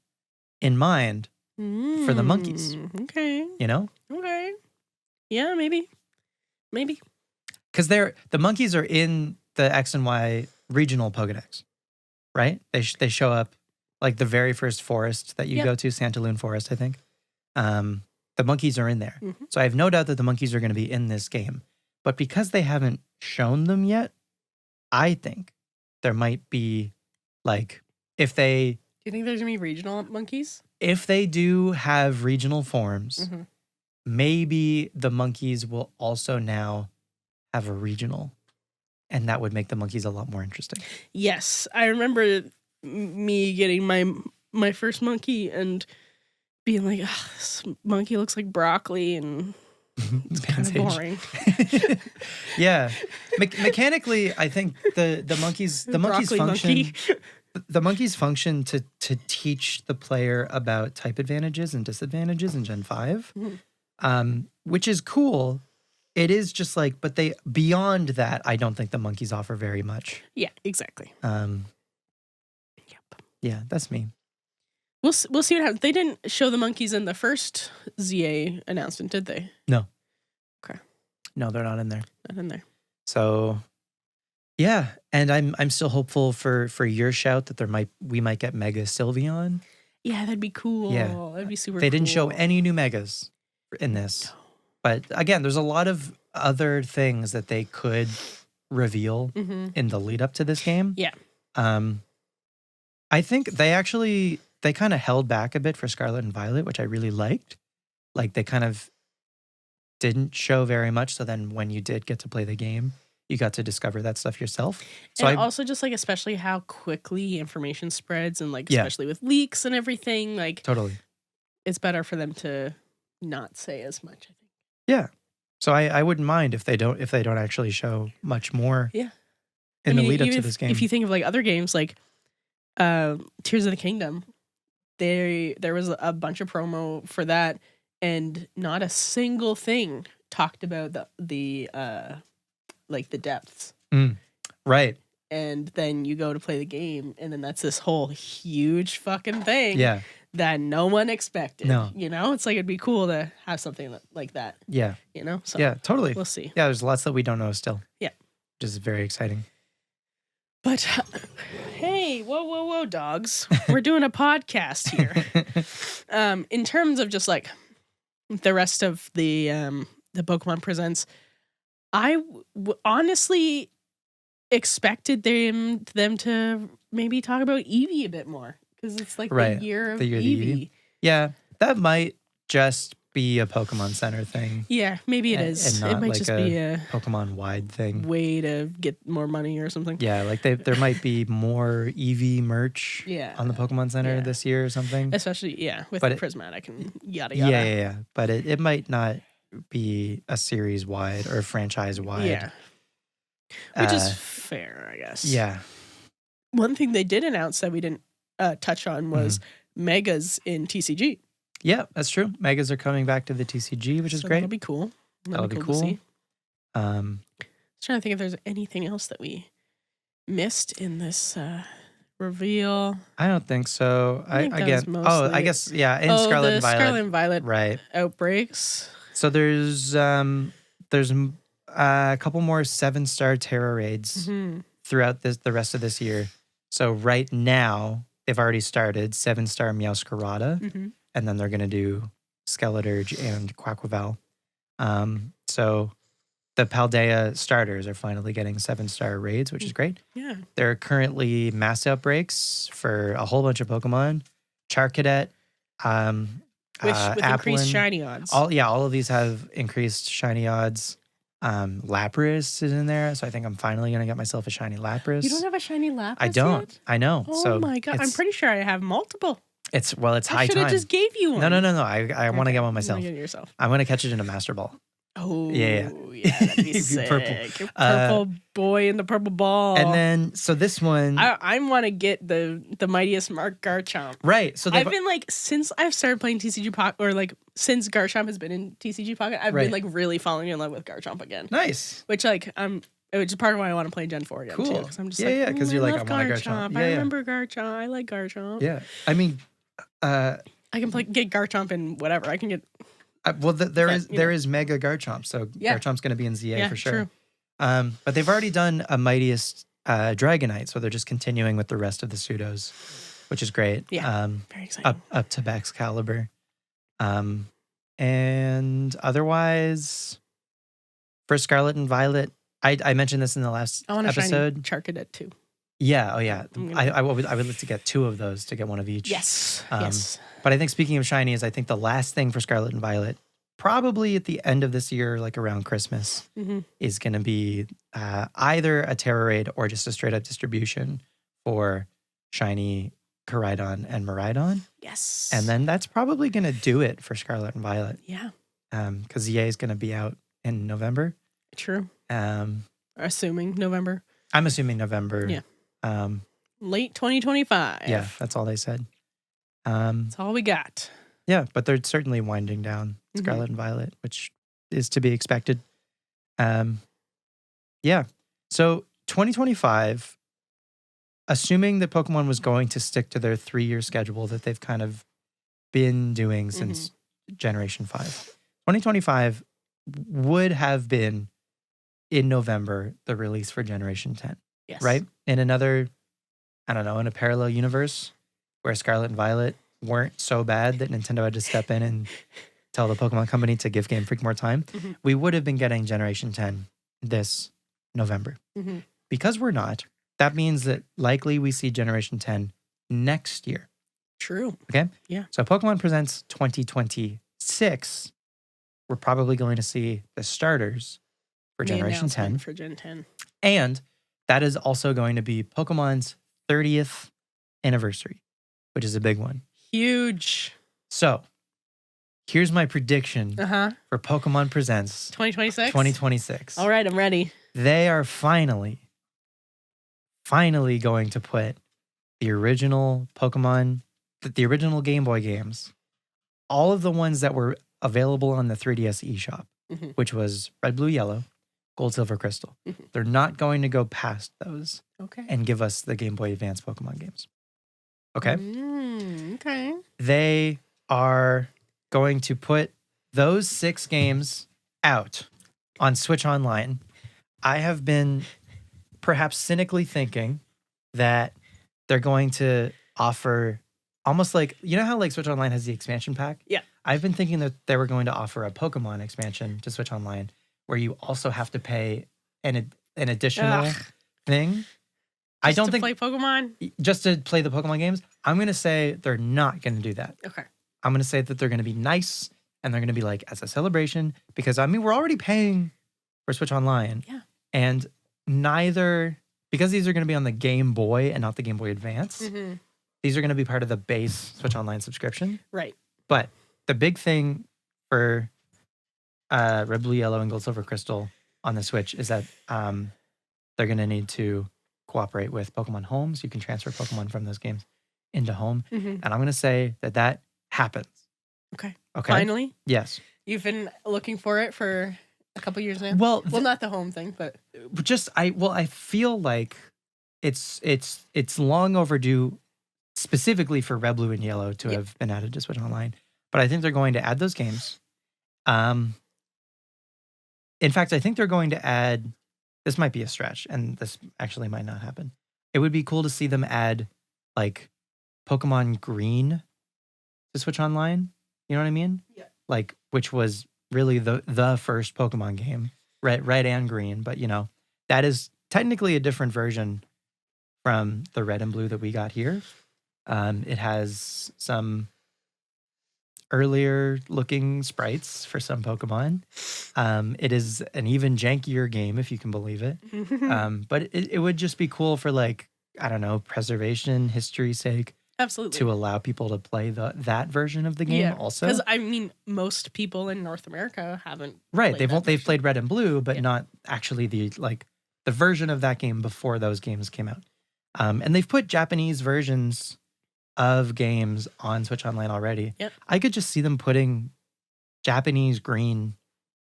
S2: in mind for the monkeys.
S1: Okay.
S2: You know?
S1: Okay. Yeah, maybe.
S2: Because the monkeys are in the X and Y regional Pokedex, right? They show up like the very first forest that you go to, Santaloon Forest, I think. The monkeys are in there. So I have no doubt that the monkeys are going to be in this game. But because they haven't shown them yet, I think there might be like, if they...
S1: Do you think there's going to be regional monkeys?
S2: If they do have regional forms, maybe the monkeys will also now have a regional. And that would make the monkeys a lot more interesting.
S1: Yes. I remember me getting my first monkey and being like, this monkey looks like broccoli and it's kind of boring.
S2: Yeah. Mechanically, I think the monkeys function... the monkeys function to teach the player about type advantages and disadvantages in Gen 5, which is cool. It is just like, but they beyond that, I don't think the monkeys offer very much.
S1: Yeah, exactly.
S2: Yeah, that's me.
S1: We'll see what happens. They didn't show the monkeys in the first ZA announcement, did they?
S2: No.
S1: Okay.
S2: No, they're not in there.
S1: Not in there.
S2: So, yeah, and I'm still hopeful for your shout that we might get Mega Sylveon.
S1: Yeah, that'd be cool.
S2: Yeah.
S1: That'd be super cool.
S2: They didn't show any new Megas in this.
S1: No.
S2: But again, there's a lot of other things that they could reveal in the lead up to this game.
S1: Yeah.
S2: I think they kind of held back a bit for Scarlet and Violet, which I really liked. Like they kind of didn't show very much. So then when you did get to play the game, you got to discover that stuff yourself. So
S1: and also just like, especially how quickly information spreads and like, especially with leaks and everything, like
S2: totally,
S1: it's better for them to not say as much, I think.
S2: Yeah. So I wouldn't mind if they don't actually show much more.
S1: Yeah.
S2: In the lead up to this game.
S1: If you think of like other games like Tears of the Kingdom, there was a bunch of promo for that, and not a single thing talked about the like the depths.
S2: Right.
S1: And then you go to play the game, and then that's this whole huge fucking thing.
S2: Yeah.
S1: That no one expected.
S2: No.
S1: You know, it's like it'd be cool to have something like that.
S2: Yeah.
S1: You know. So
S2: yeah, totally.
S1: We'll see.
S2: Yeah, there's lots that we don't know still.
S1: Yeah.
S2: Which is very exciting.
S1: But hey, whoa, dogs. We're doing a podcast here. In terms of just like the rest of the Pokemon Presents, I honestly expected them to maybe talk about Eevee a bit more, because it's like the year of Eevee.
S2: Yeah, that might just be a Pokemon Center thing.
S1: Yeah, maybe it is.
S2: And not
S1: it might
S2: like
S1: just be a
S2: Pokemon wide thing.
S1: Way to get more money or something.
S2: Yeah, like there might be more Eevee merch on the Pokemon Center this year or something.
S1: Especially, with Prismatic and yada yada.
S2: Yeah. But it might not be a series wide or franchise wide.
S1: Yeah. Which is fair, I guess.
S2: Yeah.
S1: One thing they did announce that we didn't touch on was Megas in TCG.
S2: Yeah, that's true. Megas are coming back to the TCG, which is great.
S1: That'll be cool.
S2: That'll be cool.
S1: To see. I was trying to think if there's anything else that we missed in this reveal.
S2: I don't think so.
S1: I guess
S2: in Scarlet and Violet.
S1: Scarlet and Violet outbreaks.
S2: So there's a couple more 7-star Terra raids throughout the rest of this year. So right now they've already started 7-star Meowscarada. And then they're going to do Skeleturge and Quaquaval. So the Paldea starters are finally getting 7-star raids, which is great.
S1: Yeah.
S2: There are currently mass outbreaks for a whole bunch of Pokemon. Charcadet,
S1: with increased shiny odds.
S2: All of these have increased shiny odds. Lapras is in there, so I think I'm finally going to get myself a shiny Lapras.
S1: You don't have a shiny Lapras
S2: I don't.
S1: Yet?
S2: I know.
S1: Oh my God. I'm pretty sure I have multiple.
S2: It's high time.
S1: I should have just gave you one.
S2: No. I want to get one myself.
S1: You get it yourself.
S2: I'm going to catch it in a Master Ball.
S1: Oh,
S2: yeah,
S1: that'd be sick.
S2: Purple.
S1: Purple boy in the purple ball.
S2: And then, so this one...
S1: I want to get the mightiest Mark Garchomp.
S2: Right. So
S1: I've been like, since I've started playing TCG Pocket, or like, since Garchomp has been in TCG Pocket, I've been like really falling in love with Garchomp again.
S2: Nice.
S1: Which which is part of why I want to play Gen 4 again, too. Because I'm just
S2: because you're like, I want a
S1: Garchomp. I remember Garchomp. I like Garchomp.
S2: Yeah. I mean...
S1: I can get Garchomp in whatever. I can get...
S2: there is Mega Garchomp, so Garchomp's going to be in ZA for sure.
S1: True.
S2: But they've already done a Mightiest Dragonite, so they're just continuing with the rest of the pseudos, which is great.
S1: Yeah, very exciting.
S2: Up to Baxcalibur. And otherwise, for Scarlet and Violet, I mentioned this in the last episode.
S1: I want to shiny Charcadet too.
S2: Yeah, I would like to get 2 of those to get one of each.
S1: Yes,
S2: But I think speaking of shinies, I think the last thing for Scarlet and Violet, probably at the end of this year, like around Christmas, is going to be either a Terra raid or just a straight up distribution for shiny Koraidon and Miraidon.
S1: Yes.
S2: And then that's probably going to do it for Scarlet and Violet.
S1: Yeah.
S2: Because ZA is going to be out in November.
S1: True. Assuming November.
S2: I'm assuming November.
S1: Yeah. Late 2025.
S2: Yeah, that's all they said.
S1: That's all we got.
S2: Yeah, but they're certainly winding down Scarlet and Violet, which is to be expected. Yeah. So 2025, assuming that Pokemon was going to stick to their 3-year schedule that they've kind of been doing since Generation 5, 2025 would have been in November the release for Generation 10.
S1: Yes.
S2: Right? In another, I don't know, in a parallel universe where Scarlet and Violet weren't so bad that Nintendo had to step in and tell the Pokemon Company to give Game Freak more time, we would have been getting Generation 10 this November. Because we're not, that means that likely we see Generation 10 next year.
S1: True.
S2: Okay?
S1: Yeah.
S2: So Pokemon Presents 2026, we're probably going to see the starters for Generation 10.
S1: For Gen 10.
S2: And that is also going to be Pokemon's 30th anniversary, which is a big one.
S1: Huge.
S2: So here's my prediction for Pokemon Presents
S1: 2026.
S2: 2026.
S1: All right, I'm ready.
S2: They are finally going to put the original Pokemon, the original Game Boy games, all of the ones that were available on the 3DS eShop, which was Red, Blue, Yellow, Gold, Silver, Crystal. They're not going to go past those and give us the Game Boy Advance Pokemon games. Okay?
S1: Okay.
S2: They are going to put those 6 games out on Switch Online. I have been perhaps cynically thinking that they're going to offer almost like, you know how like Switch Online has the expansion pack?
S1: Yeah.
S2: I've been thinking that they were going to offer a Pokemon expansion to Switch Online where you also have to pay an additional thing. I don't think
S1: play Pokemon?
S2: Just to play the Pokemon games. I'm going to say they're not going to do that.
S1: Okay.
S2: I'm going to say that they're going to be nice and they're going to be like as a celebration because I mean, we're already paying for Switch Online.
S1: Yeah.
S2: And because these are going to be on the Game Boy and not the Game Boy Advance, these are going to be part of the base Switch Online subscription.
S1: Right.
S2: But the big thing for Red, Blue, Yellow, and Gold, Silver, Crystal on the Switch is that they're going to need to cooperate with Pokemon Home, so you can transfer Pokemon from those games into Home. And I'm going to say that happens.
S1: Okay.
S2: Finally? Yes.
S1: You've been looking for it for a couple years now?
S2: Well,
S1: not the Home thing, but
S2: I feel like it's long overdue specifically for Red, Blue, and Yellow to have been added to Switch Online. But I think they're going to add those games. In fact, I think they're going to add, this might be a stretch, and this actually might not happen. It would be cool to see them add like Pokemon Green to Switch Online. You know what I mean?
S1: Yeah.
S2: Like, which was really the first Pokemon game, red and green. But, you know, that is technically a different version from the red and blue that we got here. It has some earlier looking sprites for some Pokemon. It is an even jankier game, if you can believe it. But it would just be cool for like, I don't know, preservation, history's sake.
S1: Absolutely.
S2: To allow people to play that version of the game also.
S1: Because I mean, most people in North America haven't.
S2: Right. They've played Red and Blue, but not actually the version of that game before those games came out. And they've put Japanese versions of games on Switch Online already.
S1: Yep.
S2: I could just see them putting Japanese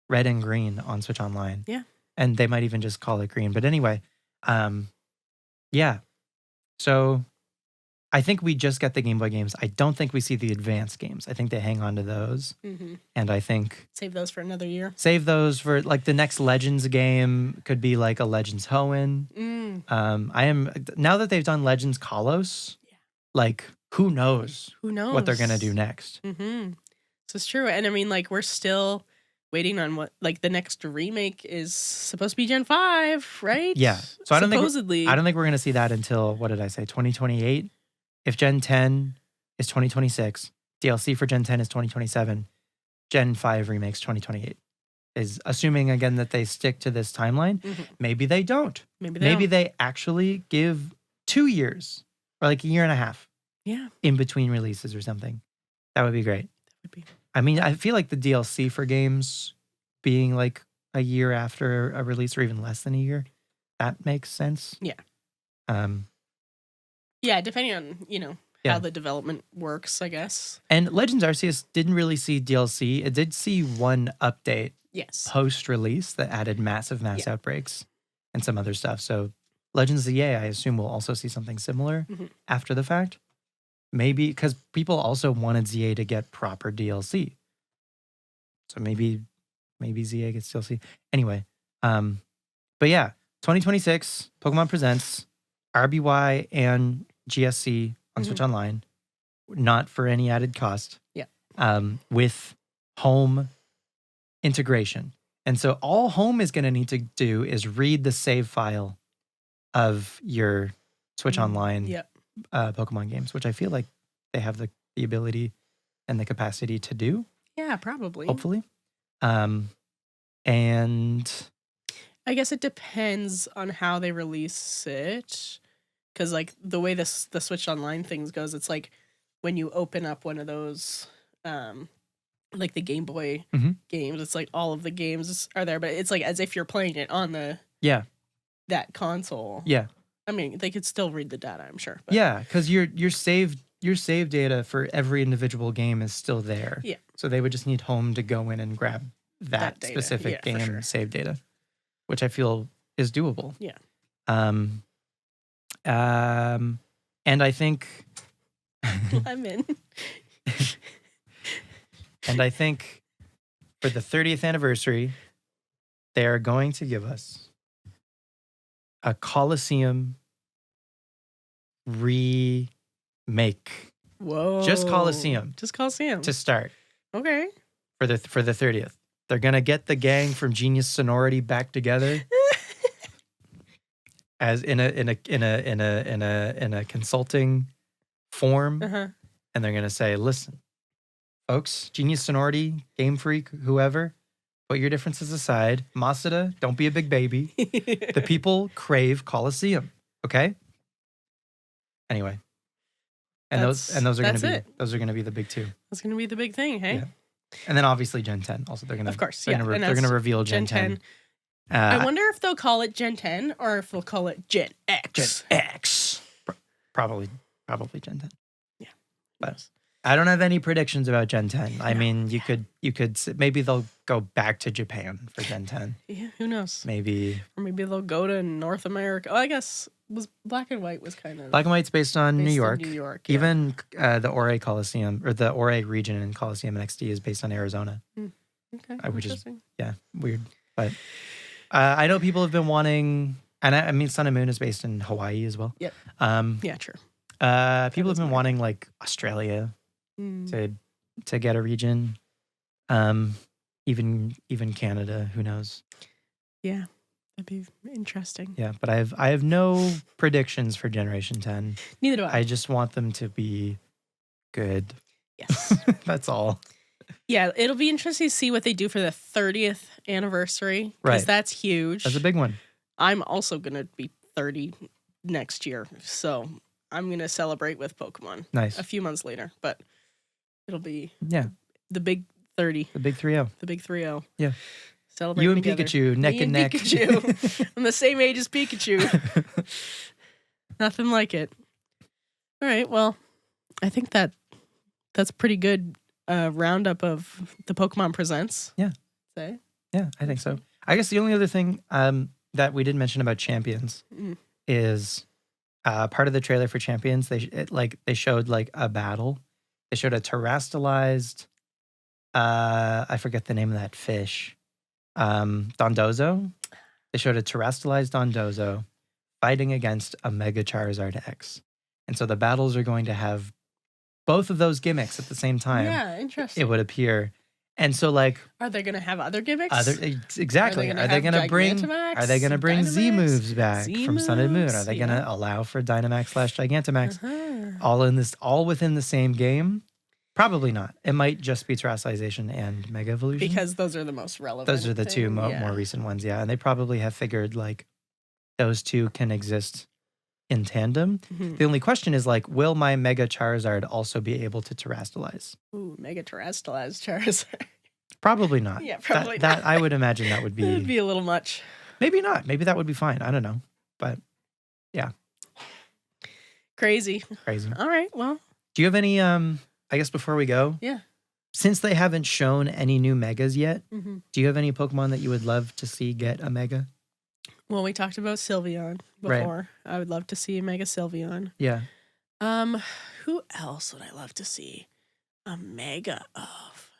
S2: red and green on Switch Online.
S1: Yeah.
S2: And they might even just call it green. But anyway, yeah. So I think we just get the Game Boy games. I don't think we see the advanced games. I think they hang on to those. And I think
S1: save those for another year.
S2: Save those for like the next Legends game could be like a Legends Hoenn. Now that they've done Legends Kalos, like who knows what they're gonna do next.
S1: So it's true. And I mean, like, we're still waiting on what, like, the next remake is supposed to be Gen 5, right?
S2: Yeah. So I don't think we're gonna see that until, what did I say, 2028? If Gen 10 is 2026, DLC for Gen 10 is 2027, Gen 5 remakes 2028. Is assuming again that they stick to this timeline. Maybe they don't. Maybe they actually give 2 years or like a year and a half.
S1: Yeah.
S2: In between releases or something. That would be great.
S1: That would be.
S2: I mean, I feel like the DLC for games being like a year after a release or even less than a year, that makes sense.
S1: Yeah. Yeah, depending on, how
S2: Yeah.
S1: the development works, I guess.
S2: And Legends Arceus didn't really see DLC. It did see one update
S1: Yes.
S2: post-release that added mass outbreaks and some other stuff. So Legends ZA, I assume, will also see something similar after the fact. Maybe because people also wanted ZA to get proper DLC. So maybe ZA gets DLC. Anyway, but yeah, 2026, Pokemon Presents, RBY and GSC on Switch Online, not for any added cost.
S1: Yeah.
S2: With home integration. And so all home is going to need to do is read the save file of your Switch Online Pokemon games, which I feel like they have the ability and the capacity to do.
S1: Yeah, probably.
S2: Hopefully. And
S1: I guess it depends on how they release it. Because, like, the way the Switch Online things goes, it's like when you open up one of those, like the Game Boy games, it's like all of the games are there, but it's like as if you're playing it on that console.
S2: Yeah.
S1: I mean, they could still read the data, I'm sure. But.
S2: Yeah, because your save data for every individual game is still there.
S1: Yeah.
S2: So they would just need home to go in and grab that
S1: data.
S2: specific game save data, which I feel is doable.
S1: Yeah.
S2: And I think
S1: I'm in.
S2: And I think for the 30th anniversary, they are going to give us a Coliseum remake.
S1: Whoa.
S2: Just Coliseum.
S1: Just Coliseum.
S2: To start.
S1: Okay.
S2: For the 30th. They're gonna get the gang from Genius Sonority back together. As in a consulting form. And they're gonna say, listen, folks, Genius Sonority, Game Freak, whoever, put your differences aside. Masada, don't be a big baby. The people crave Coliseum. Okay? Anyway. And those are gonna be the big two.
S1: That's gonna be the big thing, hey?
S2: Yeah. And then obviously Gen 10. Also, they're gonna they're gonna reveal Gen 10.
S1: I wonder if they'll call it Gen 10 or if they'll call it Gen X.
S2: Gen X. Probably Gen 10.
S1: Yeah.
S2: But I don't have any predictions about Gen 10. I mean, you could maybe they'll go back to Japan for Gen 10.
S1: Yeah, who knows?
S2: Maybe.
S1: Or maybe they'll go to North America. Oh, I guess Black and White was kind of...
S2: Black and White's based on New York.
S1: New York,
S2: yeah. Even the Ore Coliseum, or the Ore region in Coliseum NXT is based on Arizona.
S1: Okay,
S2: which is, weird. But I know people have been wanting... And I mean, Sun and Moon is based in Hawaii as well.
S1: Yep. Yeah, true.
S2: People have been wanting, like, Australia to get a region. Even Canada, who knows?
S1: Yeah, that'd be interesting.
S2: Yeah, but I have no predictions for Generation 10.
S1: Neither do I.
S2: I just want them to be good.
S1: Yes.
S2: That's all.
S1: Yeah, it'll be interesting to see what they do for the 30th anniversary. Because that's huge.
S2: That's a big one.
S1: I'm also going to be 30 next year. So I'm going to celebrate with Pokemon.
S2: Nice.
S1: A few months later. But it'll be the big 30.
S2: The big 3-0.
S1: The big 3-0.
S2: Yeah.
S1: Celebrate
S2: you and
S1: together.
S2: Pikachu, neck and neck.
S1: Pikachu. I'm the same age as Pikachu. Nothing like it. All right. Well, I think that's pretty good roundup of the Pokemon Presents.
S2: Yeah.
S1: Say?
S2: Yeah, I think so. I guess the only other thing that we didn't mention about Champions is part of the trailer for Champions. They showed like a battle. They showed a terastallized, I forget the name of that fish, Dondozo. They showed a terastallized Dondozo fighting against a Mega Charizard X. And so the battles are going to have both of those gimmicks at the same time.
S1: Yeah, interesting.
S2: It would appear. And so, like,
S1: are they going to have other gimmicks?
S2: Exactly. Are they going to bring Z moves back from Sun and Moon? Are they going to allow for Dynamax/Gigantamax all within the same game? Probably not. It might just be Terastallization and Mega Evolution.
S1: Because those are the most relevant.
S2: Those are the two more recent ones, yeah. And they probably have figured like those two can exist in tandem. Mm-hmm. The only question is like, will my Mega Charizard also be able to Terastallize?
S1: Ooh, Mega Terastallized Charizard.
S2: Probably not.
S1: Yeah, probably not.
S2: That I would imagine that would be...
S1: It would be a little much.
S2: Maybe not. Maybe that would be fine. I don't know. But yeah.
S1: Crazy. All right. Well.
S2: Do you have any, I guess before we go?
S1: Yeah.
S2: Since they haven't shown any new megas yet,
S1: Mm-hmm.
S2: do you have any Pokemon that you would love to see get a mega?
S1: Well, we talked about Sylveon before. Right. I would love to see a Mega Sylveon.
S2: Yeah.
S1: Who else would I love to see a mega of?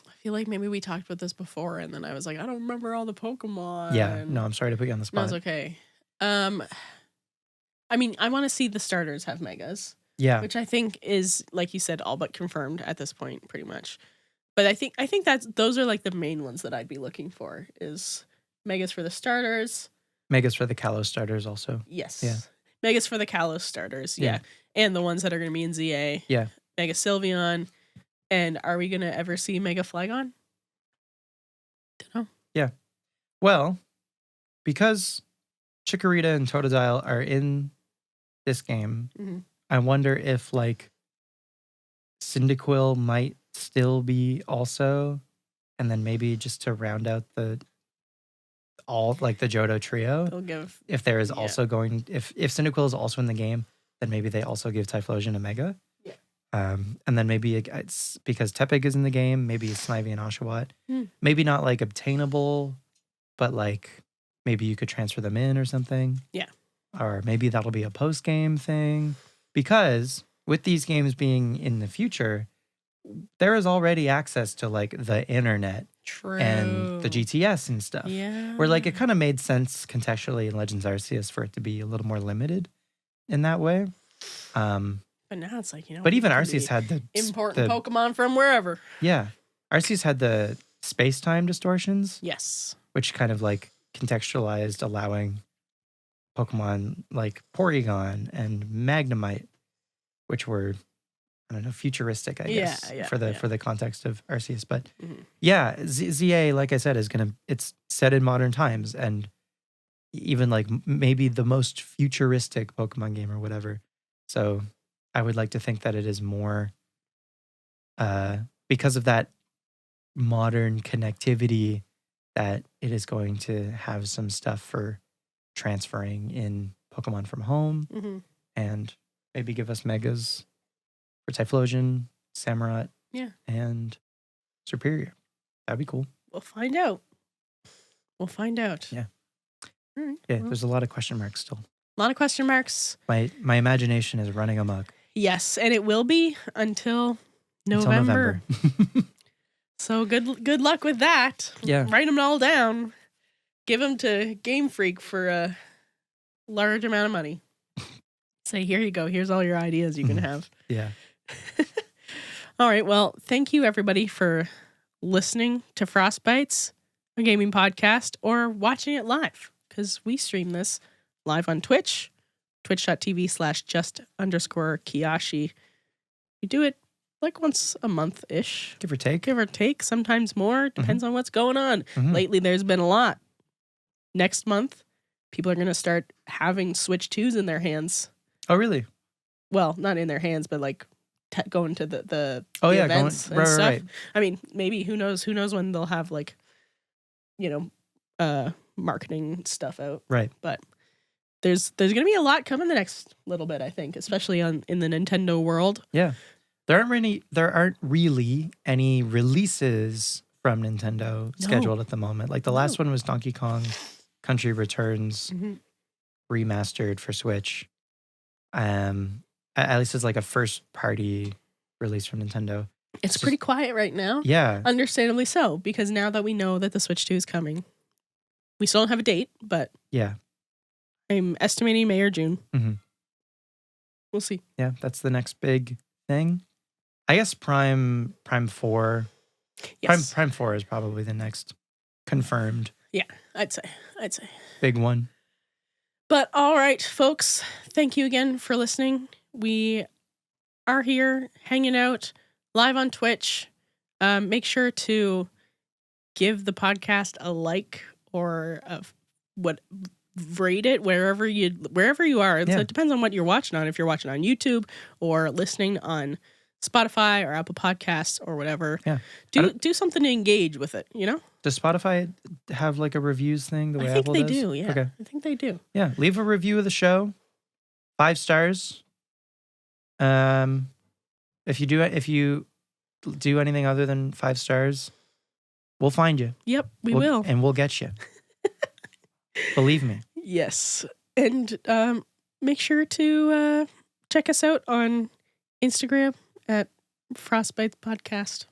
S1: I feel like maybe we talked about this before, and then I was like, I don't remember all the Pokemon.
S2: Yeah. No, I'm sorry to put you on the spot.
S1: No, it's okay. I mean, I want to see the starters have megas.
S2: Yeah.
S1: Which I think is, like you said, all but confirmed at this point, pretty much. But I think those are like the main ones that I'd be looking for is megas for the starters.
S2: Megas for the Kalos starters also.
S1: Yes.
S2: Yeah.
S1: Megas for the Kalos starters. Yeah. And the ones that are going to be in ZA.
S2: Yeah.
S1: Mega Sylveon. And are we going to ever see Mega Flygon? Don't know.
S2: Yeah. Well, because Chikorita and Totodile are in this game, I wonder if like Cyndaquil might still be also, and then maybe just to round out the JOHTO trio.
S1: They'll give,
S2: if there is also going, if Cyndaquil is also in the game, then maybe they also give Typhlosion a mega.
S1: Yeah.
S2: And then maybe it's because Tepig is in the game, maybe Snivy and Oshawott. Maybe not like obtainable, but like maybe you could transfer them in or something.
S1: Yeah.
S2: Or maybe that'll be a post-game thing. Because with these games being in the future, there is already access to like the internet.
S1: True.
S2: And the GTS and stuff.
S1: Yeah.
S2: Where like it kind of made sense contextually in Legends Arceus for it to be a little more limited in that way.
S1: But now it's like,
S2: But even Arceus had the
S1: important Pokemon from wherever.
S2: Yeah. Arceus had the space-time distortions.
S1: Yes.
S2: Which kind of like contextualized allowing Pokemon like Porygon and Magnemite, which were, I don't know, futuristic, I guess, for the context of Arceus. But ZA, like I said, it's set in modern times and even like maybe the most futuristic Pokemon game or whatever. So I would like to think that it is more because of that modern connectivity that it is going to have some stuff for transferring in Pokemon from home and maybe give us megas for Typhlosion, Samurott, and Superior. That'd be cool.
S1: We'll find out.
S2: Yeah.
S1: All right.
S2: Yeah, there's a lot of question marks still.
S1: A lot of question marks.
S2: My imagination is running amok.
S1: Yes, and it will be until November. So good luck with that.
S2: Yeah.
S1: Write them all down. Give them to Game Freak for a large amount of money. Say, here you go. Here's all your ideas you can have.
S2: Yeah.
S1: All right. Well, thank you everybody for listening to Frostbytes, a gaming podcast, or watching it live because we stream this live on Twitch, twitch.tv/just_Kiyashi. We do it like once a month-ish.
S2: Give or take,
S1: sometimes more. Depends on what's going on. Lately, there's been a lot. Next month, people are going to start having Switch 2s in their hands.
S2: Oh, really?
S1: Well, not in their hands, but like going to the events and stuff. Right. I mean, maybe who knows when they'll have like, marketing stuff out.
S2: Right.
S1: But there's going to be a lot coming the next little bit, I think, especially in the Nintendo world.
S2: Yeah. There aren't really any releases from Nintendo scheduled at the moment. Like the last one was Donkey Kong Country Returns remastered for Switch. At least it's like a first party release from Nintendo.
S1: It's pretty quiet right now.
S2: Yeah.
S1: Understandably so, because now that we know that the Switch 2 is coming, we still don't have a date, but I'm estimating May or June. We'll see.
S2: Yeah, that's the next big thing. I guess Prime 4. Yes. Prime 4 is probably the next confirmed.
S1: Yeah, I'd say.
S2: Big one.
S1: But all right, folks, thank you again for listening. We are here hanging out live on Twitch. Make sure to give the podcast a like or rate it wherever you are. So it depends on what you're watching on. If you're watching on YouTube or listening on Spotify or Apple Podcasts or whatever, do something to engage with it.
S2: Does Spotify have like a reviews thing the way
S1: I think
S2: Apple
S1: they
S2: does?
S1: do. Yeah.
S2: Okay.
S1: I think they do.
S2: Yeah. Leave a review of the show. 5 stars. If you do anything other than 5 stars, we'll find you.
S1: Yep, we will.
S2: And we'll get you. Believe me.
S1: Yes. And make sure to check us out on Instagram at Frostbytes Podcast.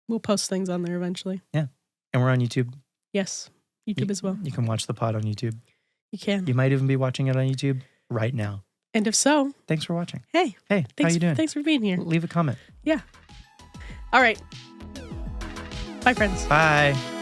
S1: We'll post things on there eventually.
S2: Yeah. And we're on YouTube.
S1: Yes. YouTube as well.
S2: You can watch the pod on YouTube.
S1: You can.
S2: You might even be watching it on YouTube right now.
S1: And if so,
S2: thanks for watching.
S1: Hey,
S2: how you doing?
S1: Thanks for being here.
S2: Leave a comment.
S1: Yeah. All right. Bye, friends.
S2: Bye.